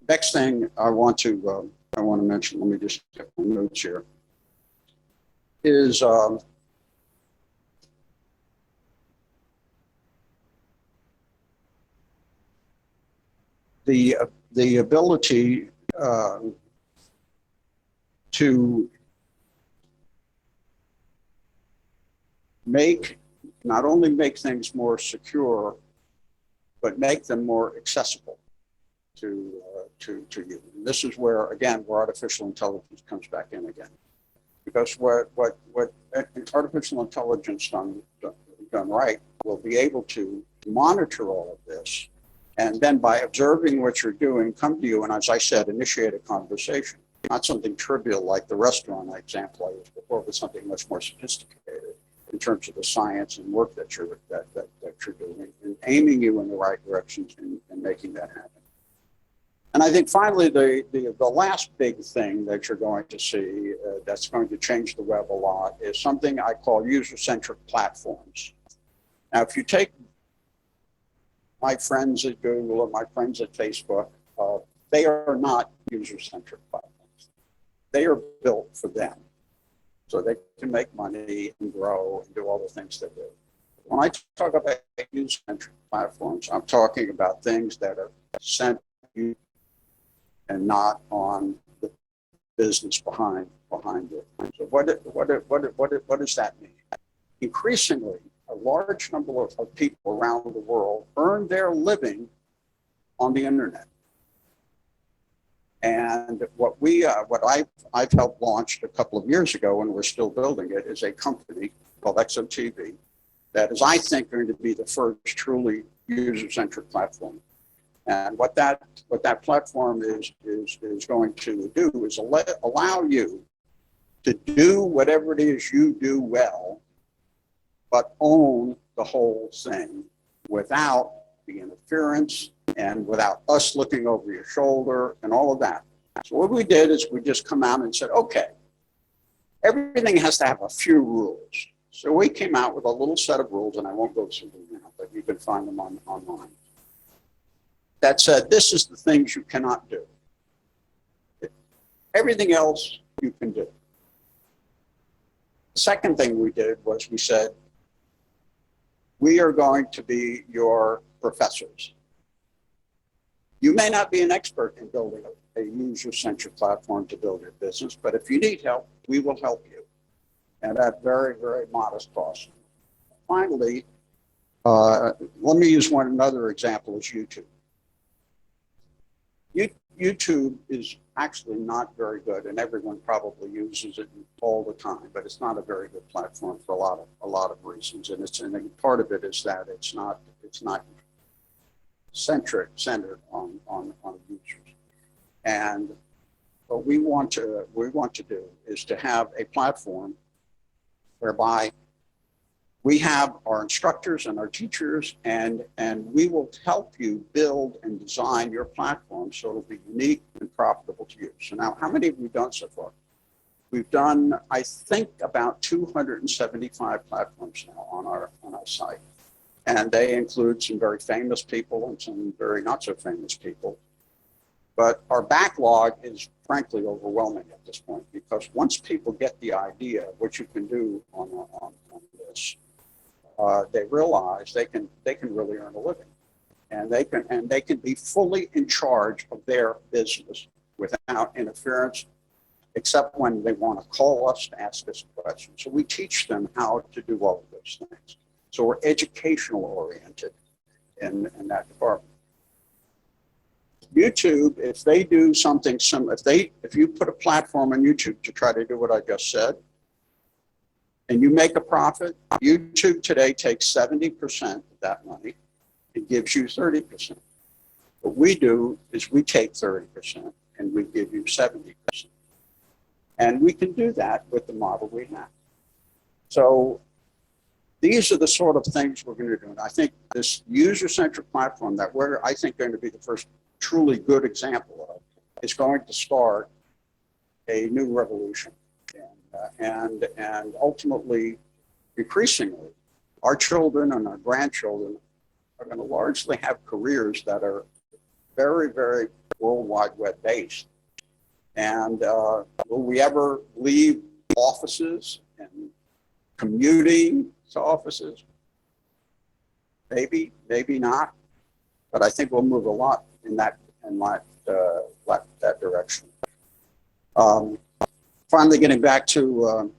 next thing I want to mention, let me just get my notes here, is the ability to not only make things more secure, but make them more accessible to you. And this is where, again, where artificial intelligence comes back in again. Because what artificial intelligence done right will be able to monitor all of this, and then by observing what you're doing, come to you and, as I said, initiate a conversation. Not something trivial like the restaurant example I used before, but something much more sophisticated in terms of the science and work that you're doing, and aiming you in the right directions and making that happen. And I think finally, the last big thing that you're going to see that's going to change the web a lot is something I call user-centric platforms. Now, if you take my friends at Google or my friends at Facebook, they are not user-centric platforms. They are built for them, so they can make money and grow and do all the things they do. When I talk about user-centric platforms, I'm talking about things that are sent to you and not on the business behind it. So what does that mean? Increasingly, a large number of people around the world earn their living on the internet. And what I've helped launch a couple of years ago, and we're still building it, is a company called XOTV that is, I think, going to be the first truly user-centric platform. And what that platform is going to do is allow you to do whatever it is you do well, but own the whole thing without the interference and without us looking over your shoulder and all of that. So what we did is we just come out and said, okay, everything has to have a few rules. So we came out with a little set of rules, and I won't go through them now, but you can find them online. That said, this is the things you cannot do. Everything else you can do. The second thing we did was we said, we are going to be your professors. You may not be an expert in building a user-centric platform to build your business, but if you need help, we will help you, and at very, very modest cost. Finally, let me use another example is YouTube. YouTube is actually not very good, and everyone probably uses it all the time, but it's not a very good platform for a lot of reasons. And part of it is that it's not centered on users. And what we want to do is to have a platform whereby we have our instructors and our teachers, and we will help you build and design your platform so it'll be unique and profitable to you. So now, how many have we done so far? We've done, I think, about 275 platforms now on our site. And they include some very famous people and some very not so famous people. But our backlog is frankly overwhelming at this point, because once people get the idea of what you can do on this, they realize they can really earn a living, and they can be fully in charge of their business without interference, except when they want to call us to ask us questions. So we teach them how to do all of those things. So we're educational oriented in that department. YouTube, if they do something similar, if you put a platform on YouTube to try to do what I just said, and you make a profit, YouTube today takes 70% of that money and gives you 30%. What we do is we take 30% and we give you 70%. And we can do that with the model we have. So these are the sort of things we're going to do. And I think this user-centric platform that we're, I think, going to be the first truly good example of is going to start a new revolution. And ultimately, increasingly, our children and our grandchildren are going to largely have careers that are very, very World Wide Web based. And will we ever leave offices and commuting to offices? Maybe, maybe not. But I think we'll move a lot in that direction. Finally, getting back to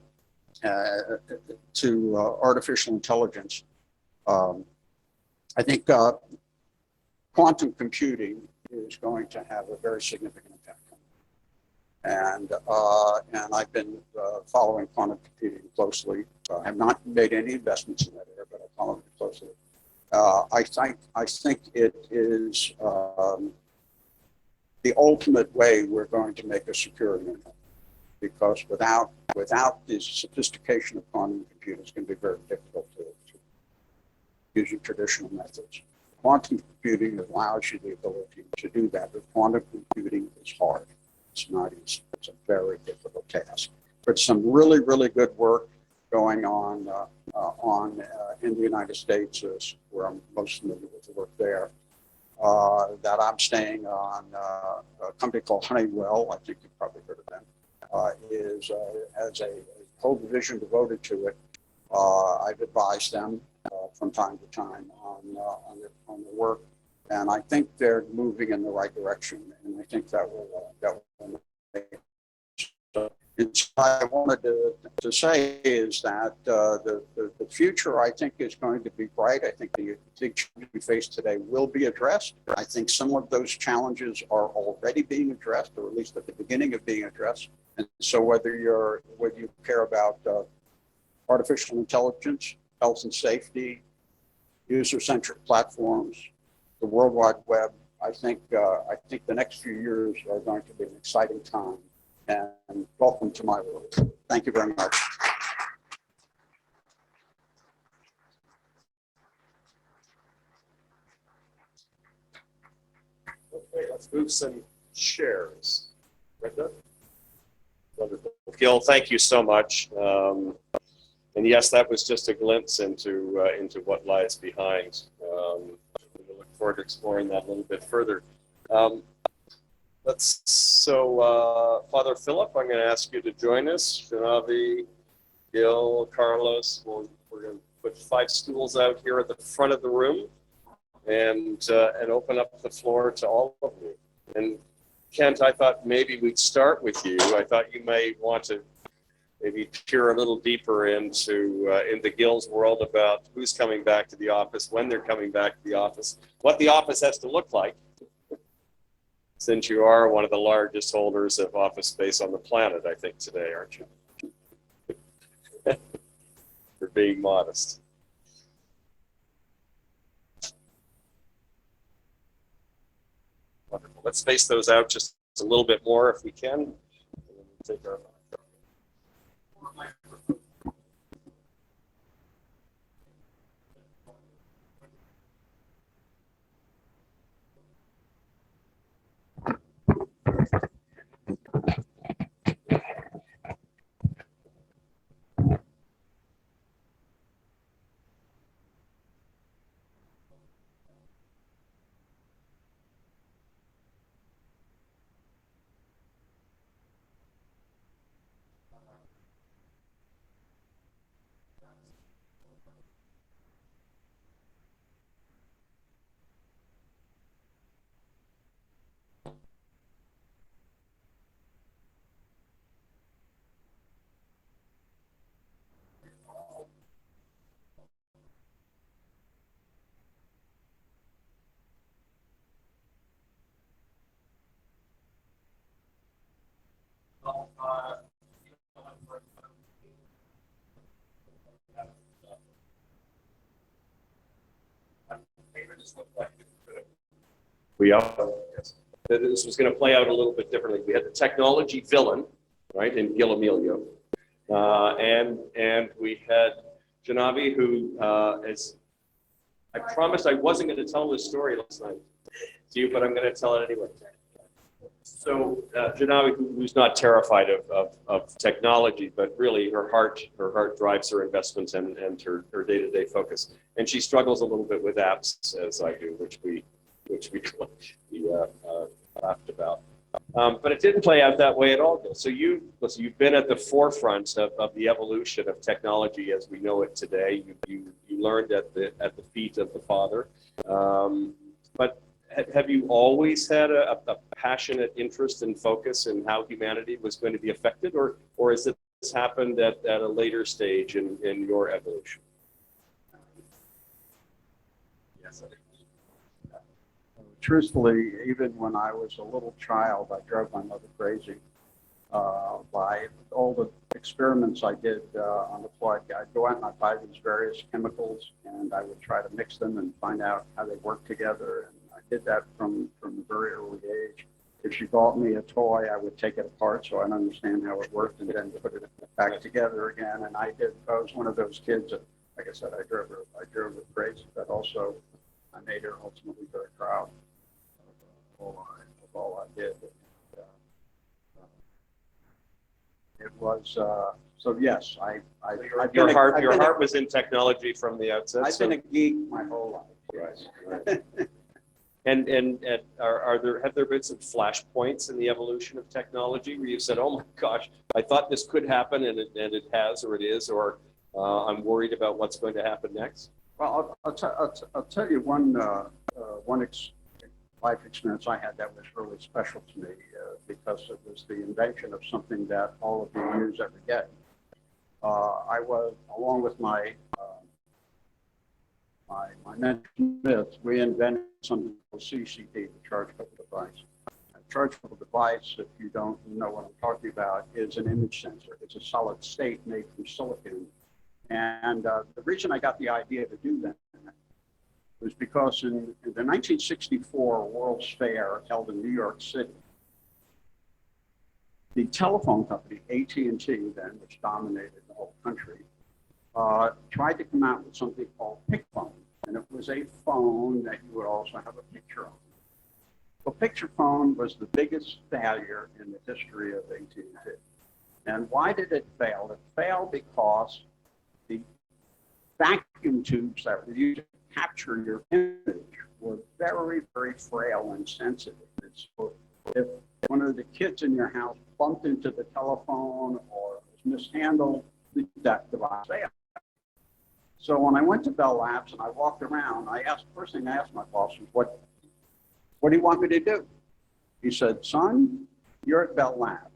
artificial intelligence, I think quantum computing is going to have a very significant impact on it. And I've been following quantum computing closely. I have not made any investments in that area, but I follow it closely. I think it is the ultimate way we're going to make a secure internet. Because without the sophistication of quantum computing, it's going to be very difficult to using traditional methods. Quantum computing allows you the ability to do that, but quantum computing is hard. It's not easy. It's a very difficult task. But some really, really good work going on in the United States, where I'm most familiar with the work there. That I'm staying on a company called Honeywell. I think you've probably heard of them. Has a whole division devoted to it. I've advised them from time to time on the work, and I think they're moving in the right direction, and I think that will make. And so I wanted to say is that the future, I think, is going to be bright. I think the challenges we face today will be addressed. I think some of those challenges are already being addressed, or at least at the beginning of being addressed. And so whether you care about artificial intelligence, health and safety, user-centric platforms, the World Wide Web. I think the next few years are going to be an exciting time. And welcome to my world. Thank you very much. Okay, let's move some shares. Brenda? Wonderful. Gil, thank you so much. And yes, that was just a glimpse into what lies behind. We look forward to exploring that a little bit further. Father Philip, I'm going to ask you to join us. Shanavi, Gil, Carlos, we're going to put 5 stools out here at the front of the room and open up the floor to all of you. And Kent, I thought maybe we'd start with you. I thought you may want to maybe peer a little deeper into Gil's world about who's coming back to the office, when they're coming back to the office, what the office has to look like, since you are one of the largest holders of office space on the planet, I think, today, aren't you? For being modest. Wonderful. Let's space those out just a little bit more if we can. And then we'll take our we are. Yes. This was going to play out a little bit differently. We had the technology villain, right, in Gil Emilio, and we had Janavi, who I promised I wasn't going to tell this story last night to you, but I'm going to tell it anyway. So Janavi, who's not terrified of technology, but really her heart drives her investments and her day-to-day focus, and she struggles a little bit with apps, as I do, which we laughed about. But it didn't play out that way at all. So you've been at the forefront of the evolution of technology as we know it today. You learned at the feet of the Father. But have you always had a passionate interest and focus in how humanity was going to be affected, or has this happened at a later stage in your evolution? Yes, I think. Truthfully, even when I was a little child, I drove my mother crazy by all the experiments I did on the flight. I'd go out and I'd buy these various chemicals, and I would try to mix them and find out how they work together. And I did that from a very early age. If she bought me a toy, I would take it apart so I'd understand how it worked and then put it back together again. And I was one of those kids that, like I said, I drove her crazy, but also I made her ultimately very proud of all I did. It was so. Yes, Your heart was in technology from the outset. I've been a geek my whole life. Right. And have there been some flashpoints in the evolution of technology where you said, "Oh my gosh, I thought this could happen, and it has, or it is, or I'm worried about what's going to happen next"? Well, I'll tell you one life experience I had that was really special to me because it was the invention of something that all of you use every day. I was, along with my mentor Smith, we invented something called CCD, the charge coupled device. A charge coupled device, if you don't know what I'm talking about, is an image sensor. It's a solid state made from silicon. And the reason I got the idea to do that was because in the 1964 World's Fair held in New York City, the telephone company, AT&T then, which dominated the whole country, tried to come out with something called PicPhone. And it was a phone that you would also have a picture on. Well, picture phone was the biggest failure in the history of AT&T. And why did it fail? It failed because the vacuum tubes that were used to capture your image were very, very frail and sensitive. And so if one of the kids in your house bumped into the telephone or was mishandled, that device failed. So when I went to Bell Labs and I walked around, first thing I asked my boss was, what do you want me to do? He said, son, you're at Bell Labs.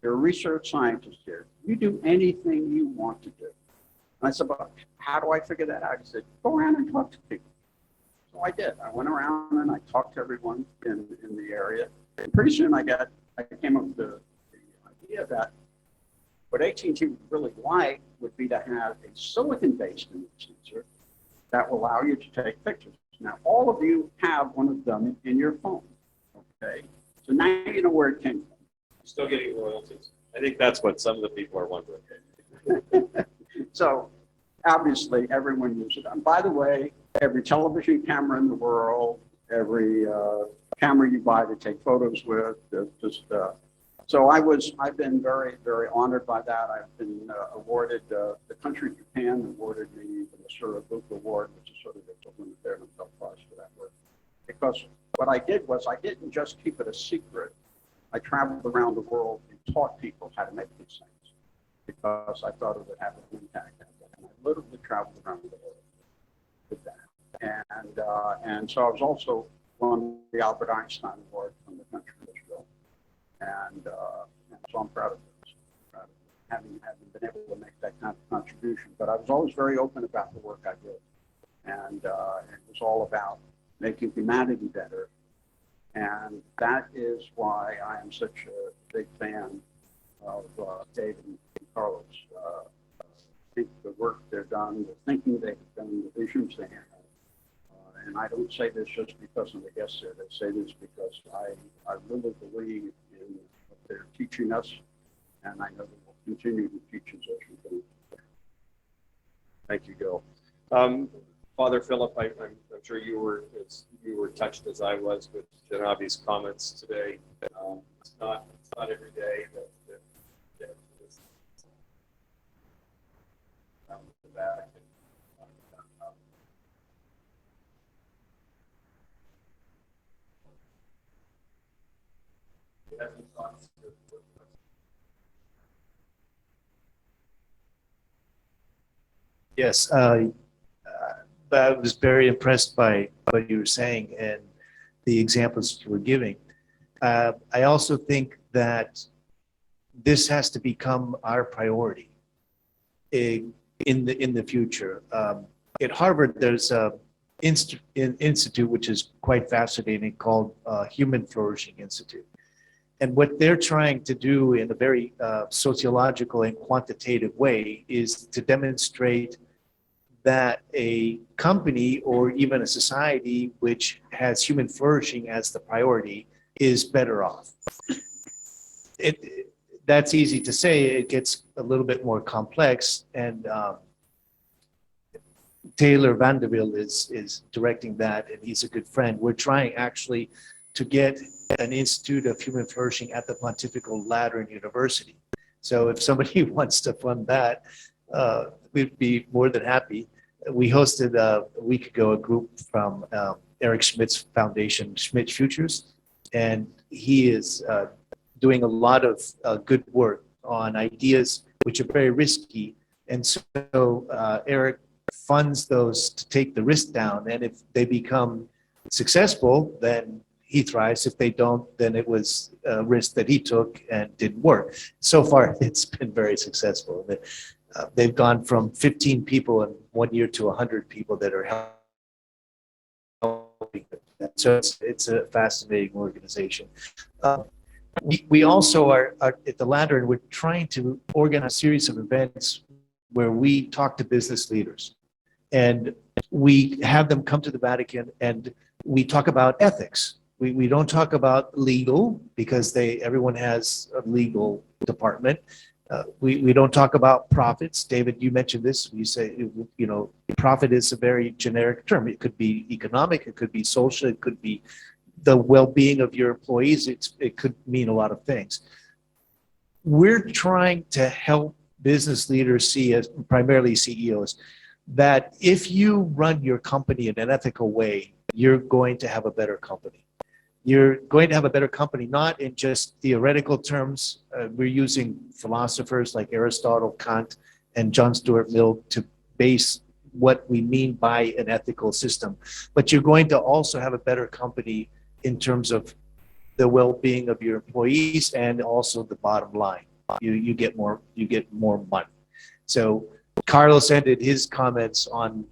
You're a research scientist here. You do anything you want to do. And I said, but how do I figure that out? He said, go around and talk to people. So I did. I went around and I talked to everyone in the area. And pretty soon I came up with the idea that what AT&T would really like would be to have a silicon-based image sensor that will allow you to take pictures. Now, all of you have one of them in your phone, okay? So now you know where it came from. Still getting royalties. I think that's what some of the people are wondering. So obviously everyone uses it. And by the way, every television camera in the world, every camera you buy to take photos with, so I've been very, very honored by that. I've been awarded, the country of Japan awarded me the Sura Book Award, which is sort of the equivalent of their Nobel Prize for that work. Because what I did was I didn't just keep it a secret. I traveled around the world and taught people how to make these things because I thought it would have an impact. And I literally traveled around the world with that. And so I was also won the Albert Einstein Award from the country of Israel. And so I'm proud of this, having been able to make that kind of contribution. But I was always very open about the work I did. And it was all about making humanity better. And that is why I am such a big fan of David and Carlos. I think the work they've done, the thinking they've done, the visions they have. And I don't say this just because I'm a guest there. I say this because I really believe in what they're teaching us, and I know they will continue to teach us as we go. Thank you, Gil. Father Philip, I'm sure you were touched as I was with Janabi's comments today. It's not every day that this the Vatican. Yes, I was very impressed by what you were saying and the examples you were giving. I also think that this has to become our priority in the future. At Harvard, there's an institute which is quite fascinating called Human Flourishing Institute. And what they're trying to do in a very sociological and quantitative way is to demonstrate that a company or even a society which has human flourishing as the priority is better off. That's easy to say. It gets a little bit more complex, and Taylor Vanderbilt is directing that, and he's a good friend. We're trying actually to get an Institute of Human Flourishing at the Pontifical Lateran University. So if somebody wants to fund that, we'd be more than happy. We hosted a week ago a group from Eric Schmidt's foundation, Schmidt Futures, and he is doing a lot of good work on ideas which are very risky. And so Eric funds those to take the risk down, and if they become successful, then he thrives. If they don't, then it was a risk that he took and didn't work. So far, it's been very successful. They've gone from 15 people in 1 year to 100 people that are helping them. So it's a fascinating organization. We also are at the Lateran, we're trying to organize a series of events where we talk to business leaders. And we have them come to the Vatican and we talk about ethics. We don't talk about legal because everyone has a legal department. We don't talk about profits. David, you mentioned this. You say, profit is a very generic term. It could be economic, it could be social, it could be the well-being of your employees. It could mean a lot of things. We're trying to help business leaders see, as primarily CEOs, that if you run your company in an ethical way, you're going to have a better company. You're going to have a better company, not in just theoretical terms. We're using philosophers like Aristotle, Kant, and John Stuart Mill to base what we mean by an ethical system. But you're going to also have a better company in terms of the well-being of your employees and also the bottom line. You get more money. So Carlos ended his comments on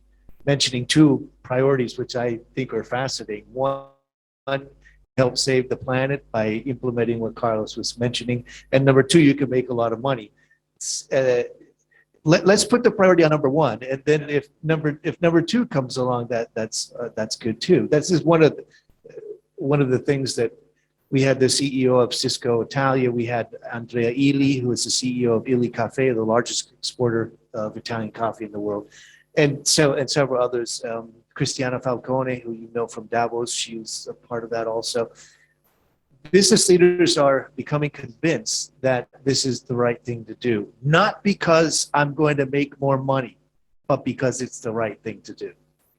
mentioning two priorities, which I think are fascinating. One, help save the planet by implementing what Carlos was mentioning. And number two, you can make a lot of money. Let's put the priority on number one. And then if number two comes along, that's good too. This is one of the things that we had the CEO of Cisco Italia. We had Andrea Ili, who is the CEO of Ili Cafe, the largest exporter of Italian coffee in the world. And several others. Cristiana Falcone, who you know from Davos, she's a part of that also. Business leaders are becoming convinced that this is the right thing to do, not because I'm going to make more money, but because it's the right thing to do.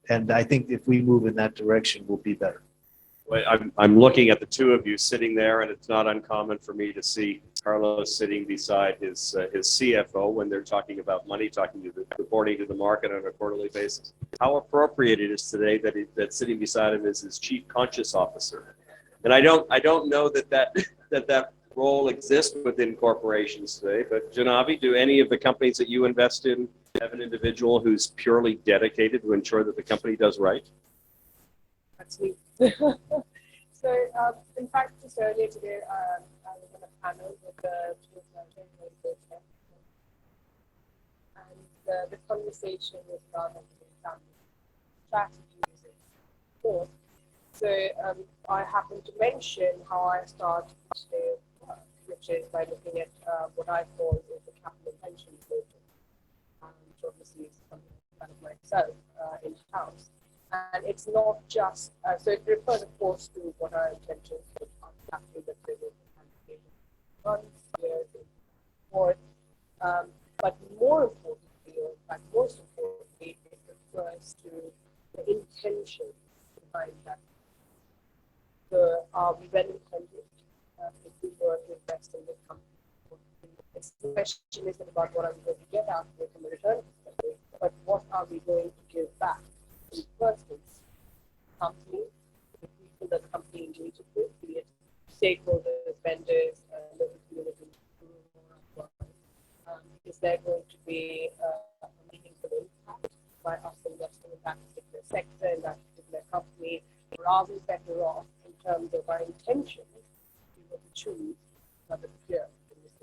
And I think if we move in that direction, we'll be better. Well, I'm looking at the two of you sitting there, and it's not uncommon for me to see Carlos sitting beside his CFO when they're talking about money, reporting to the market on a quarterly basis. How appropriate it is today that sitting beside him is his chief conscious officer. And I don't know that role exists within corporations today. But Janavi, do any of the companies that you invest in have an individual who's purely dedicated to ensure that the company does right? That's me. So, in fact, just earlier today, I was on a panel with the and the conversation was about strategies and support. So, I happened to mention how I started today, which is by looking at what I call is the capital pension program, which obviously is something kind of myself in-house. And it's not just, so it refers, of course, to what our intentions are, capital that they will have months, years, and forth. But more importantly, or in fact, most importantly, it refers to the intention behind that. So are we well intended if we were to invest in the company? The question isn't about what I'm going to get out of it from a return perspective, but what are we going to give back? In the first place, company, the people that the company engages with, be it stakeholders, vendors, local community, is there going to be a meaningful impact by us investing in that particular sector, in that particular company, or are we better off in terms of our intentions if we were to choose another peer in this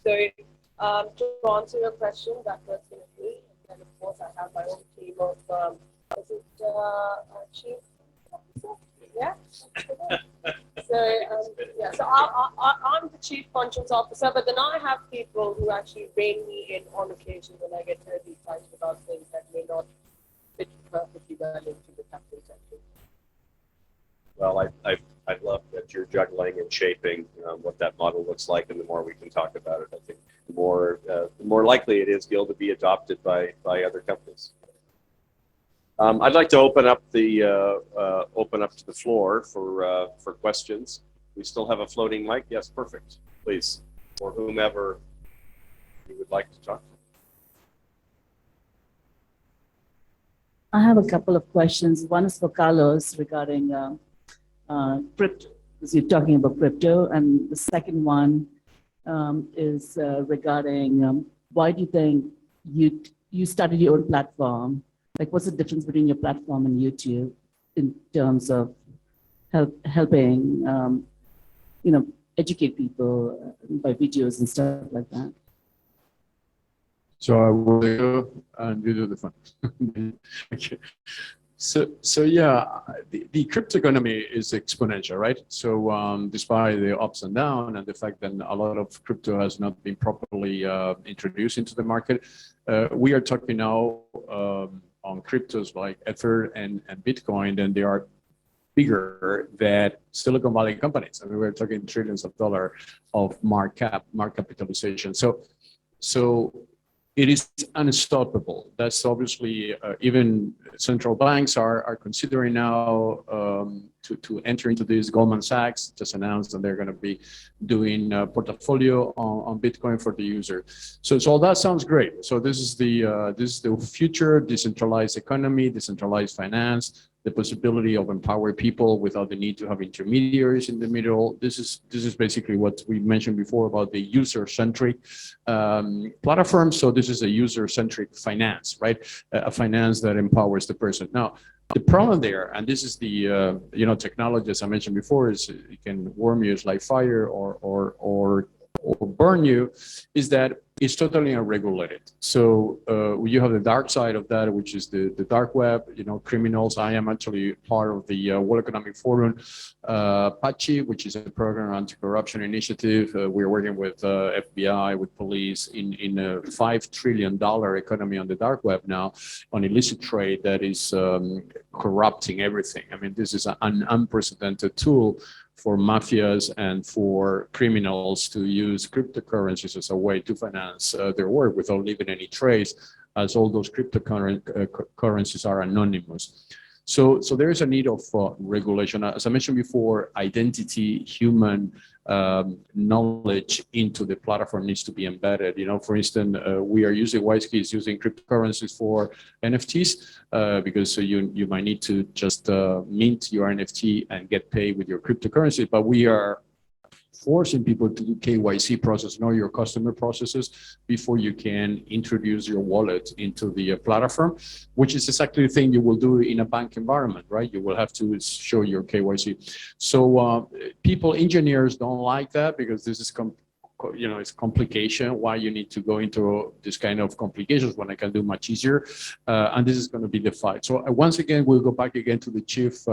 area? So, to answer your question, that was going to be. And of course, I have my own team of, is it chief officer? Yeah. So I'm the chief conscience officer, but then I have people who actually rein me in on occasion when I get terribly excited about things that may not fit perfectly well into the capital sector. Well, I love that you're juggling and shaping what that model looks like, and the more we can talk about it, I think the more likely it is, Gil, to be adopted by other companies. I'd like to open up to the floor for questions. We still have a floating mic. Yes, perfect. Please, or whomever you would like to talk to. I have a couple of questions. One is for Carlos regarding crypto, because you're talking about crypto, and the second one is regarding why do you think you started your own platform? Like, what's the difference between your platform and YouTube in terms of helping, educate people by videos and stuff like that? So I will go and you do the fun. Okay. So yeah, the crypto economy is exponential, right? So despite the ups and downs and the fact that a lot of crypto has not been properly introduced into the market, we are talking now on cryptos like Ether and Bitcoin, and they are bigger than Silicon Valley companies. I mean, we're talking trillions of dollars of market capitalization. So it is unstoppable. That's obviously even central banks are considering now to enter into this. Goldman Sachs just announced that they're going to be doing a portfolio on Bitcoin for the user. So all that sounds great. So this is the future decentralized economy, decentralized finance, the possibility of empower people without the need to have intermediaries in the middle. This is basically what we mentioned before about the user-centric platform. So this is a user-centric finance, right? A finance that empowers the person. Now, the problem there, and this is the technology, as I mentioned before, is it can warm you like fire or burn you, is that it's totally unregulated. So you have the dark side of that, which is the dark web, criminals. I am actually part of the World Economic Forum, PACI, which is a program anti-corruption initiative. We're working with FBI, with police in a $5 trillion economy on the dark web now, on illicit trade that is corrupting everything. I mean, this is an unprecedented tool for mafias and for criminals to use cryptocurrencies as a way to finance their work without leaving any trace, as all those cryptocurrencies are anonymous. So there is a need of regulation. As I mentioned before, identity, human knowledge into the platform needs to be embedded. For instance, we are using WiseKey is using cryptocurrencies for NFTs because you might need to just mint your NFT and get paid with your cryptocurrency, but we are forcing people to do KYC process, know your customer processes, before you can introduce your wallet into the platform, which is exactly the thing you will do in a bank environment, right? You will have to show your KYC. So engineers don't like that because this is it's complication. Why you need to go into this kind of complications when I can do much easier, and this is going to be the fight. So once again, we'll go back again to the chief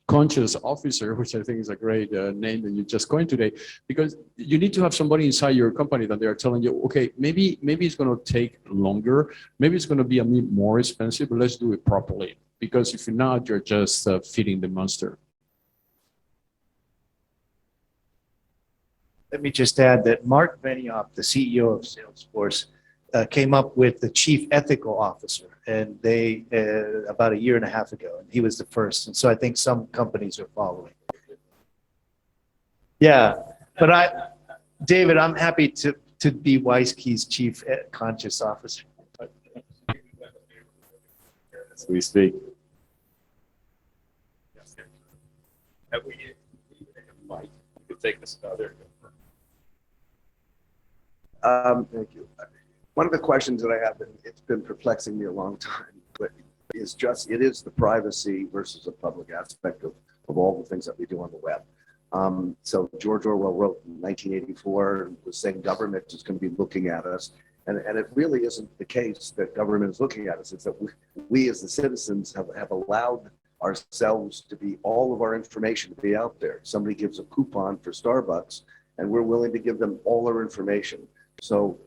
conscious officer, which I think is a great name that you just coined today, because you need to have somebody inside your company that they are telling you, okay, maybe it's going to take longer, maybe it's going to be a bit more expensive, but let's do it properly. Because if you're not, you're just feeding the monster. Let me just add that Mark Benioff, the CEO of Salesforce, came up with the chief ethical officer, and they about a year and a half ago, and he was the first. And so I think some companies are following. Yeah, but David, I'm happy to be WiseKey's chief conscious officer. As we speak. Have we? Mike, you could take this other. Thank you. One of the questions that I have, and it's been perplexing me a long time, but it is the privacy versus the public aspect of all the things that we do on the web. So George Orwell wrote in 1984, was saying government is going to be looking at us. And it really isn't the case that government is looking at us. It's that we as the citizens have allowed ourselves to be, all of our information to be out there. Somebody gives a coupon for Starbucks and we're willing to give them all our information. So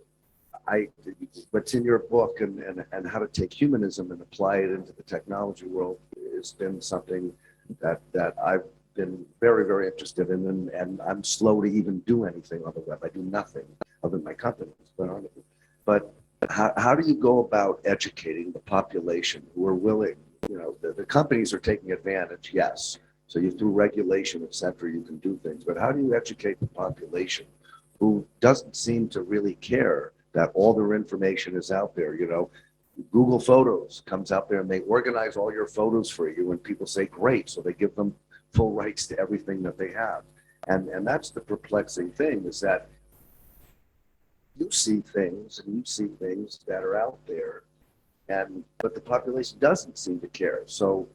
what's in your book and how to take humanism and apply it into the technology world has been something that I've been very, very interested in, and I'm slow to even do anything on the web. I do nothing other than my company. But how do you go about educating the population who are willing? The companies are taking advantage, yes. So through regulation, et cetera, you can do things. But how do you educate the population who doesn't seem to really care that all their information is out there? Google Photos comes out there and they organize all your photos for you, and people say, great. So they give them full rights to everything that they have. And that's the perplexing thing, is that you see things that are out there, but the population doesn't seem to care. So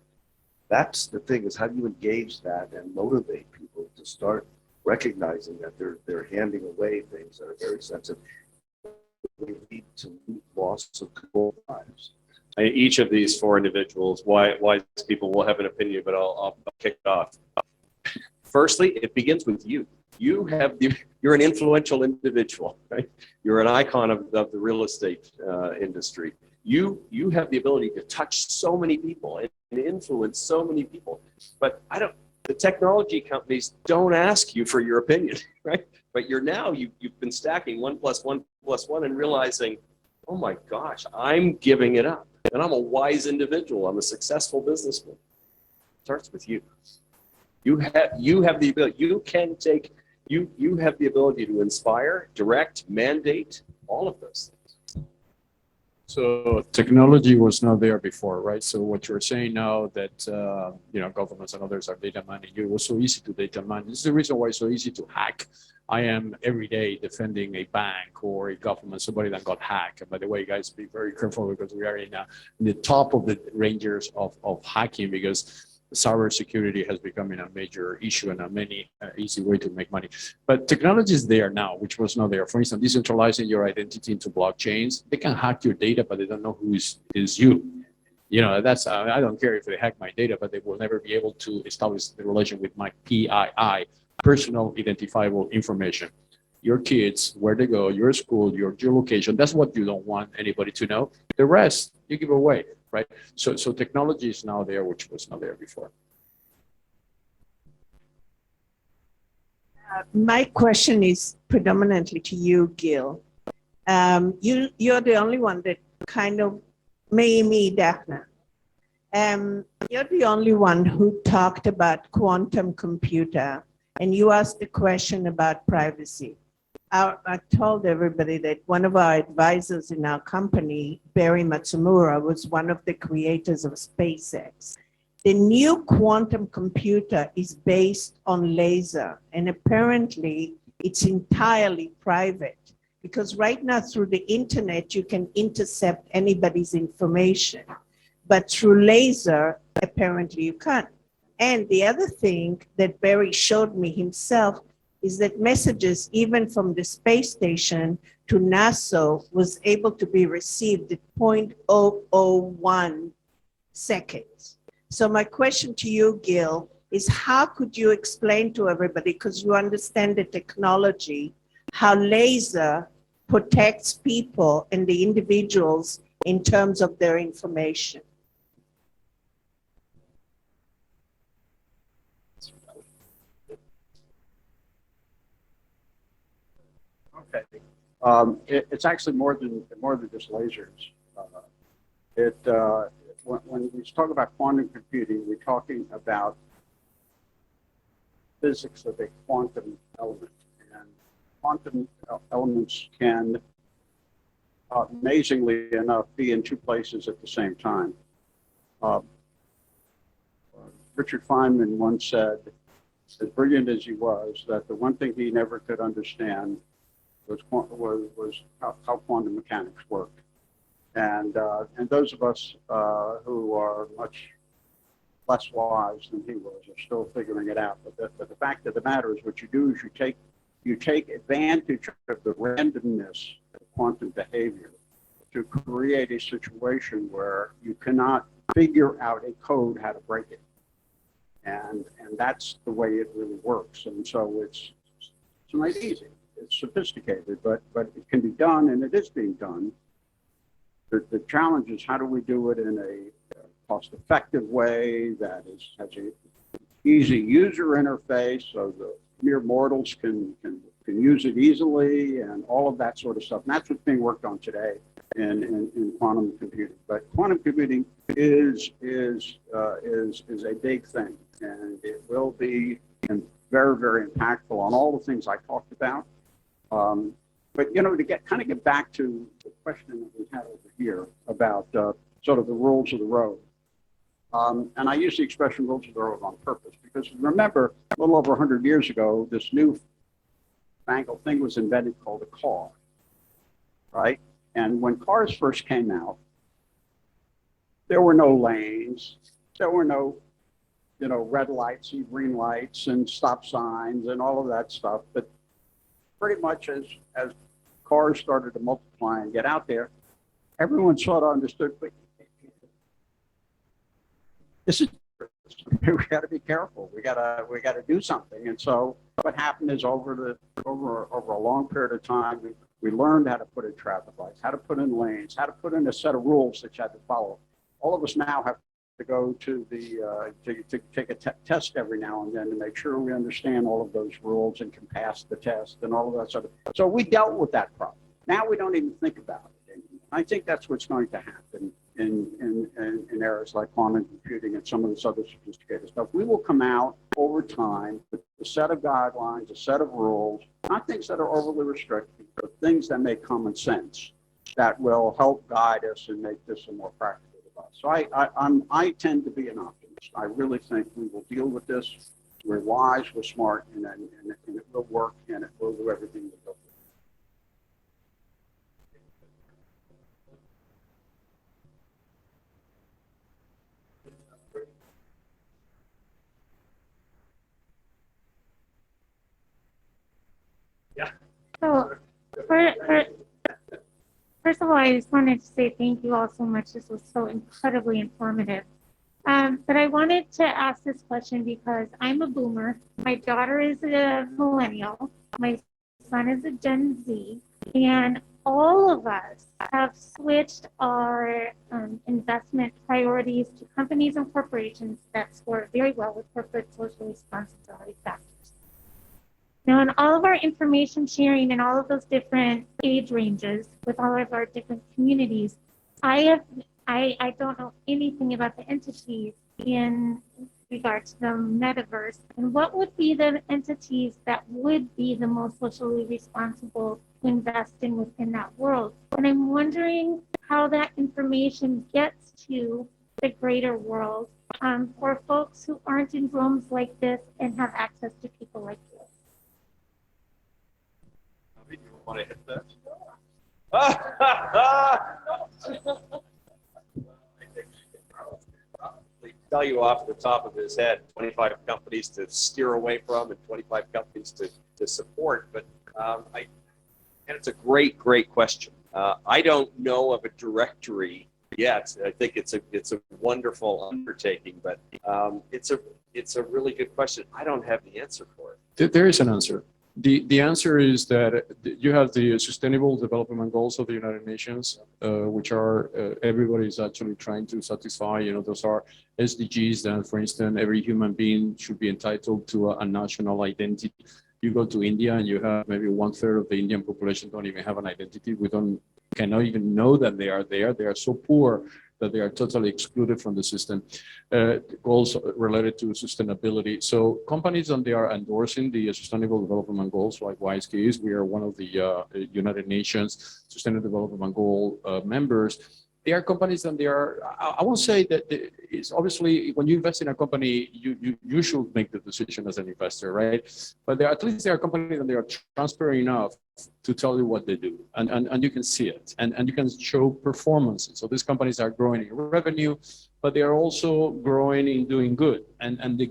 that's the thing, is how do you engage that and motivate people to start recognizing that they're handing away things that are very sensitive? they lead to loss of control lives. Each of these four individuals, wise people, will have an opinion, but I'll kick it off. Firstly, it begins with you. You're an influential individual, right? You're an icon of the real estate industry. You have the ability to touch so many people and influence so many people. But the technology companies don't ask you for your opinion, right? But you've been stacking 1 + 1 + 1 and realizing, oh my gosh, I'm giving it up. And I'm a wise individual. I'm a successful businessman. It starts with you. You have the ability. You have the ability to inspire, direct, mandate, all of those things. So technology was not there before, right? So what you're saying now that governments and others are data mining, it was so easy to data mine. This is the reason why it's so easy to hack. I am every day defending a bank or a government, somebody that got hacked. And by the way, guys, be very careful because we are in the top of the rangers of hacking, because cybersecurity has become a major issue and a many easy way to make money. But technology is there now, which was not there. For instance, decentralizing your identity into blockchains. They can hack your data, but they don't know who is you. That's I don't care if they hack my data, but they will never be able to establish the relation with my PII, personal identifiable information. Your kids, where they go, your school, your geolocation. That's what you don't want anybody to know. The rest you give away. Right. So technology is now there, which was not there before. My question is predominantly to you, Gil. You're the only one that kind of, me, Daphne. You're the only one who talked about quantum computer, and you asked the question about privacy. I told everybody that one of our advisors in our company, Barry Matsumura, was one of the creators of SpaceX. The new quantum computer is based on laser, and apparently it's entirely private, because right now through the internet, you can intercept anybody's information, but through laser, apparently you can't. And the other thing that Barry showed me himself is that messages, even from the space station to NASA, was able to be received at 0.001 seconds. So my question to you, Gil, is how could you explain to everybody, because you understand the technology, how laser protects people and the individuals in terms of their information? Okay. It's actually more than just lasers. When we talk about quantum computing, we're talking about physics of a quantum element, and quantum elements can, amazingly enough, be in two places at the same time. Richard Feynman once said, as brilliant as he was, that the one thing he never could understand was how quantum mechanics worked. And those of us who are much less wise than he was are still figuring it out. But the fact of the matter is, what you do is you take advantage of the randomness of quantum behavior to create a situation where you cannot figure out a code how to break it. And that's the way it really works. And so it's not easy. It's sophisticated, but it can be done, and it is being done. The challenge is, how do we do it in a cost-effective way that has an easy user interface so the mere mortals can use it easily, and all of that sort of stuff. And that's what's being worked on today in quantum computing. But quantum computing is a big thing, and it will be very, very impactful on all the things I talked about. But to get back to the question that we had over here about sort of the rules of the road. And I use the expression rules of the road on purpose, because remember, a little over 100 years ago, this new fangled thing was invented called a car, right? And when cars first came out, there were no lanes, there were no, red lights and green lights and stop signs and all of that stuff. But pretty much as cars started to multiply fly and get out there, everyone sort of understood, but this is, we got to be careful. We got to do something. And so what happened is over a long period of time, we learned how to put in traffic lights, how to put in lanes, how to put in a set of rules that you had to follow. All of us now have to go to the to take a test every now and then to make sure we understand all of those rules and can pass the test and all of that sort of. So we dealt with that problem. Now we don't even think about it. And I think that's what's going to happen in areas like quantum computing and some of this other sophisticated stuff. We will come out over time with a set of guidelines, a set of rules, not things that are overly restrictive, but things that make common sense that will help guide us and make this a more practical device. So I tend to be an optimist. I really think we will deal with this. We're wise, we're smart, and it will work, and it will do everything we hope. So, first of all, I just wanted to say thank you all so much. This was so incredibly informative. But I wanted to ask this question because I'm a boomer. My daughter is a millennial. My son is a Gen Z. And all of us have switched our investment priorities to companies and corporations that score very well with corporate social responsibility factors. Now, in all of our information sharing and all of those different age ranges with all of our different communities, I don't know anything about the entities in regard to the metaverse. And what would be the entities that would be the most socially responsible to invest in within that world? And I'm wondering how that information gets to the greater world for folks who aren't in rooms like this and have access to people like you. You want to hit that? Tell you off the top of his head 25 companies to steer away from and 25 companies to support. But and it's a great question. I don't know of a directory yet. I think it's a wonderful undertaking, but it's a really good question. I don't have the answer for it. There is an answer. The answer is that you have the Sustainable Development Goals of the United Nations, which are everybody is actually trying to satisfy. You know, those are SDGs that, for instance, every human being should be entitled to a national identity. You go to India and you have maybe 1/3 of the Indian population don't even have an identity. Cannot even know that they are there. They are so poor that they are totally excluded from the system. Goals related to sustainability. So companies, and they are endorsing the Sustainable Development Goals, like WISE. We are one of the United Nations Sustainable Development Goal members. They are companies, and they are, I won't say that it's obviously when you invest in a company, you should make the decision as an investor, right? But at least they are companies and they are transparent enough to tell you what they do, and you can see it, and you can show performances. So these companies are growing in revenue, but they are also growing in doing good, and the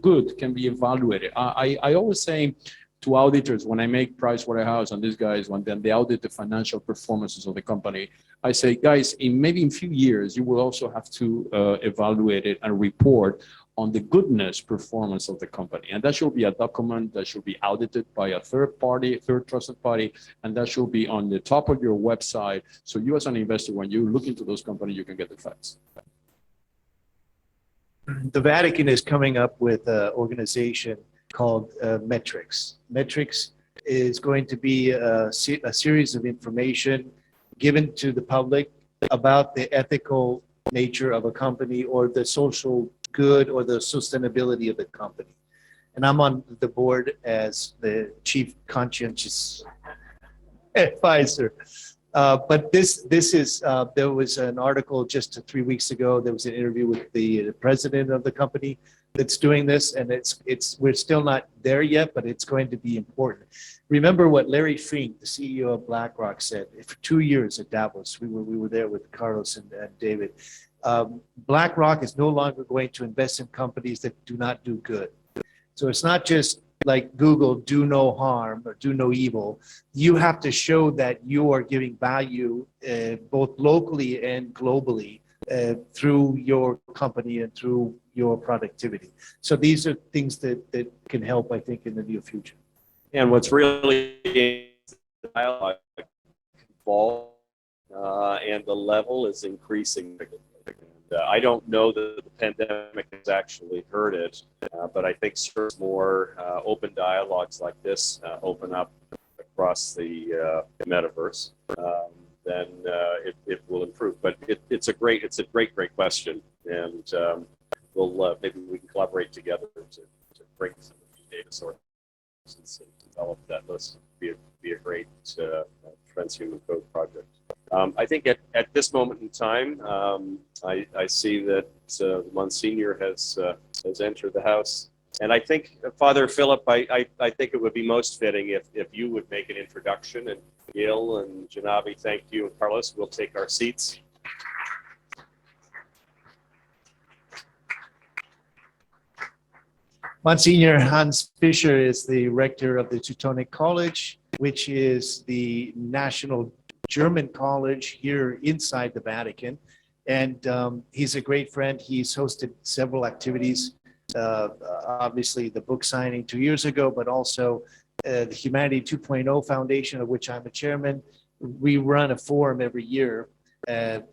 good can be evaluated. I always say to auditors when I make Pricewaterhouse and these guys, when then they audit the financial performances of the company, I say, guys, in few years, you will also have to evaluate it and report on the goodness performance of the company. And that should be a document that should be audited by a third trusted party, and that should be on the top of your website. So you as an investor, when you look into those companies, you can get the facts. The Vatican is coming up with an organization called Metrics. Metrics is going to be a series of information given to the public about the ethical nature of a company or the social good or the sustainability of the company. And I'm on the board as the chief conscientious advisor. But this is, there was an article just 3 weeks ago. There was an interview with the president of the company that's doing this, and we're still not there yet, but it's going to be important. Remember what Larry Fink, the CEO of BlackRock, said for 2 years at Davos. We were there with Carlos and David. BlackRock is no longer going to invest in companies that do not do good. So it's not just like Google, do no harm or do no evil. You have to show that you are giving value both locally and globally through your company and through your productivity. So these are things that can help, I think, in the near future. And what's really dialogue involved and the level is increasing. And, I don't know that the pandemic has actually hurt it, but I think more open dialogues like this open up across the metaverse, then it will improve. But it's a great question, and we'll maybe we can collaborate together to bring some of the data sources and develop that list. Be a great transhuman code project. I think at this moment in time, I see that Monsignor has entered the house, and I think Father Philip, I think it would be most fitting if you would make an introduction, and Gil and Janabi, thank you, and Carlos, we'll take our seats. Monsignor Hans Fischer is the rector of the Teutonic College, which is the national German college here inside the Vatican. And he's a great friend. He's hosted several activities, obviously the book signing 2 years ago, but also the Humanity 2.0 Foundation, of which I'm a chairman. We run a forum every year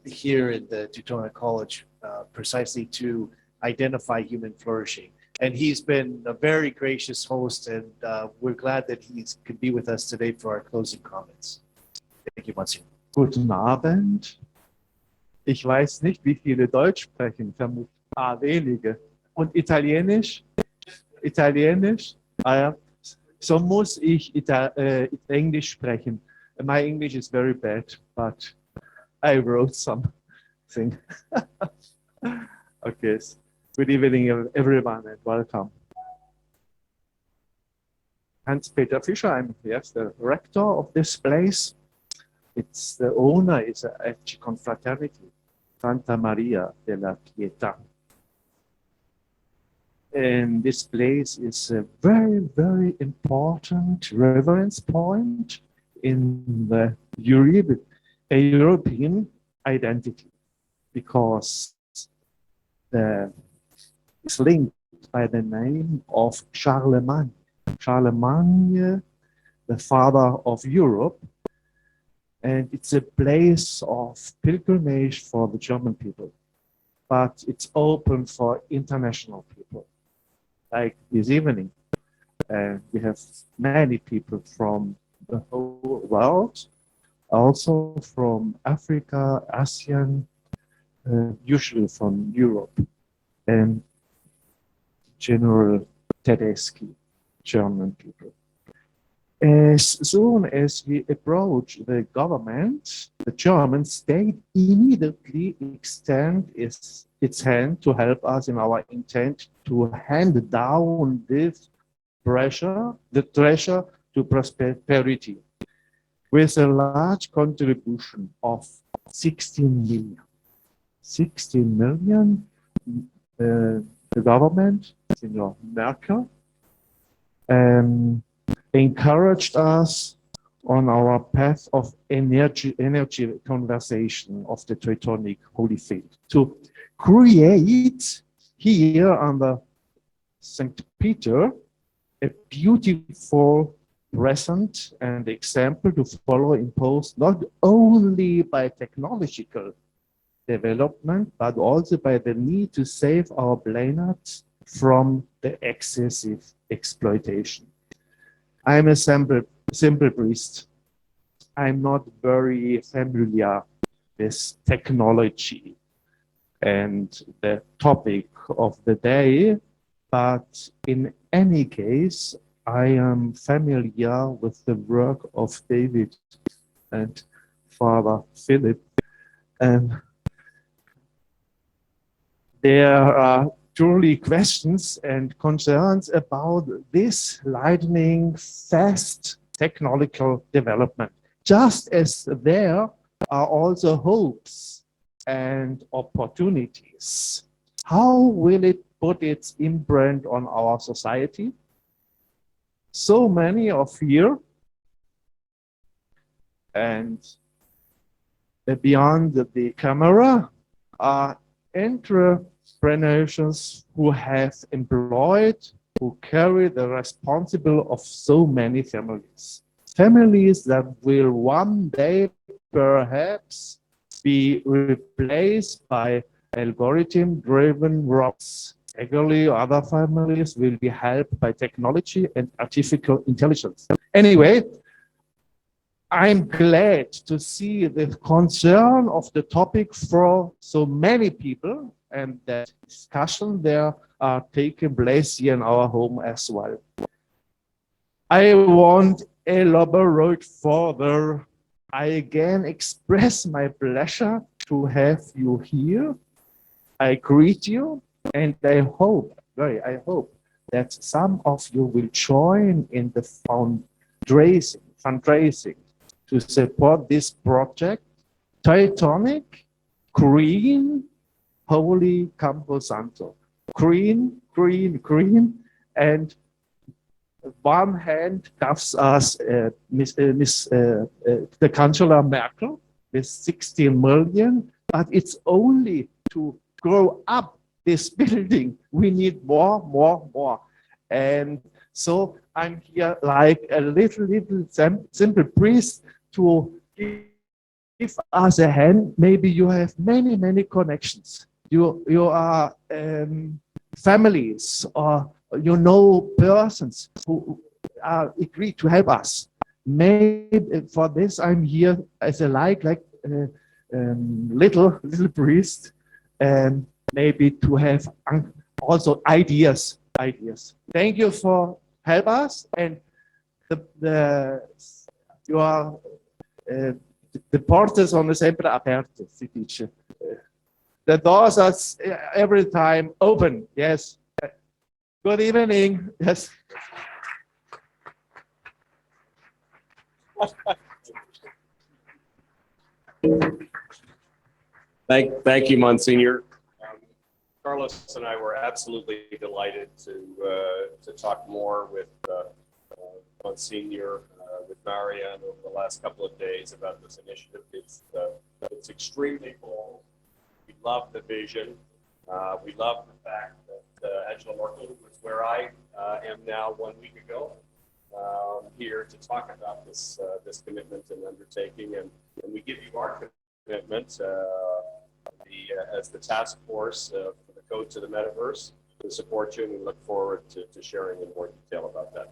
here at the Teutonic College precisely to identify human flourishing. And he's been a very gracious host, and we're glad that he could be with us today for our closing comments. Thank you, Monsignor. Guten Abend. Ich weiß nicht, wie viele Deutsch sprechen, vermutlich wenige. Und Italienisch? Italienisch? Ja. So muss ich Englisch sprechen. My English is very bad, but I wrote something. Okay. Good evening, everyone, and welcome. Hans-Peter Fischer, I'm the rector of this place. It's the owner is a FG Confraternity, Santa Maria della Pietà. And this place is a very, very important reference point in the European identity, because it's linked by the name of Charlemagne. Charlemagne, the father of Europe, and it's a place of pilgrimage for the German people, but it's open for international people. Like this evening, we have many people from the whole world, also from Africa, ASEAN, usually from Europe, and General Tedeschi, German people. As soon as we approach the government, the German state immediately extend its hand to help us in our intent to hand down this treasure to prosperity, with a large contribution of 16 million. 16 million, the government, Senor Merkel, encouraged us on our path of energy conversation of the Teutonic Holy Faith to create here under St. Peter a beautiful present and example to follow, imposed not only by technological development, but also by the need to save our planet from the excessive exploitation. I'm a simple priest. I'm not very familiar with technology and the topic of the day, but in any case, I am familiar with the work of David and Father Philip. And there are truly questions and concerns about this lightning fast technological development, just as there are also hopes and opportunities. How will it put its imprint on our society? so many of here, and beyond the camera are entrepreneurs who have employed, who carry the responsibility of so many families. Families that will one day perhaps be replaced by algorithm-driven robots. Actually, other families will be helped by technology and artificial intelligence. Anyway, I'm glad to see the concern of the topic for so many people, and that discussion there are taking place here in our home as well. I won't elaborate further. I again express my pleasure to have you here. I greet you, and I hope that some of you will join in the fundraising to support this project, Titanic, Green, Holy Camposanto. Green, green, green, and one hand gives us the Chancellor Merkel with 16 million, but it's only to grow up this building. We need more. And so I'm here like a little simple priest to give us a hand. Maybe you have many connections. You are families, or you know persons who are agreed to help us. Maybe for this I'm here as a little priest, and maybe to have also ideas. Thank you for help us, and the portas sono sempre aperte, si dice. The doors are every time open. Yes. Good evening. Yes. Thank you, Monsignor. Carlos and I were absolutely delighted to talk more with Monsignor, with Marianne over the last couple of days about this initiative. It's extremely bold. We love the vision. We love the fact that Angela Merkel was where I am now 1 week ago, here to talk about this commitment and undertaking, and we give you our commitment as the task force for the Code to the Metaverse to support you, and we look forward to sharing in more detail about that.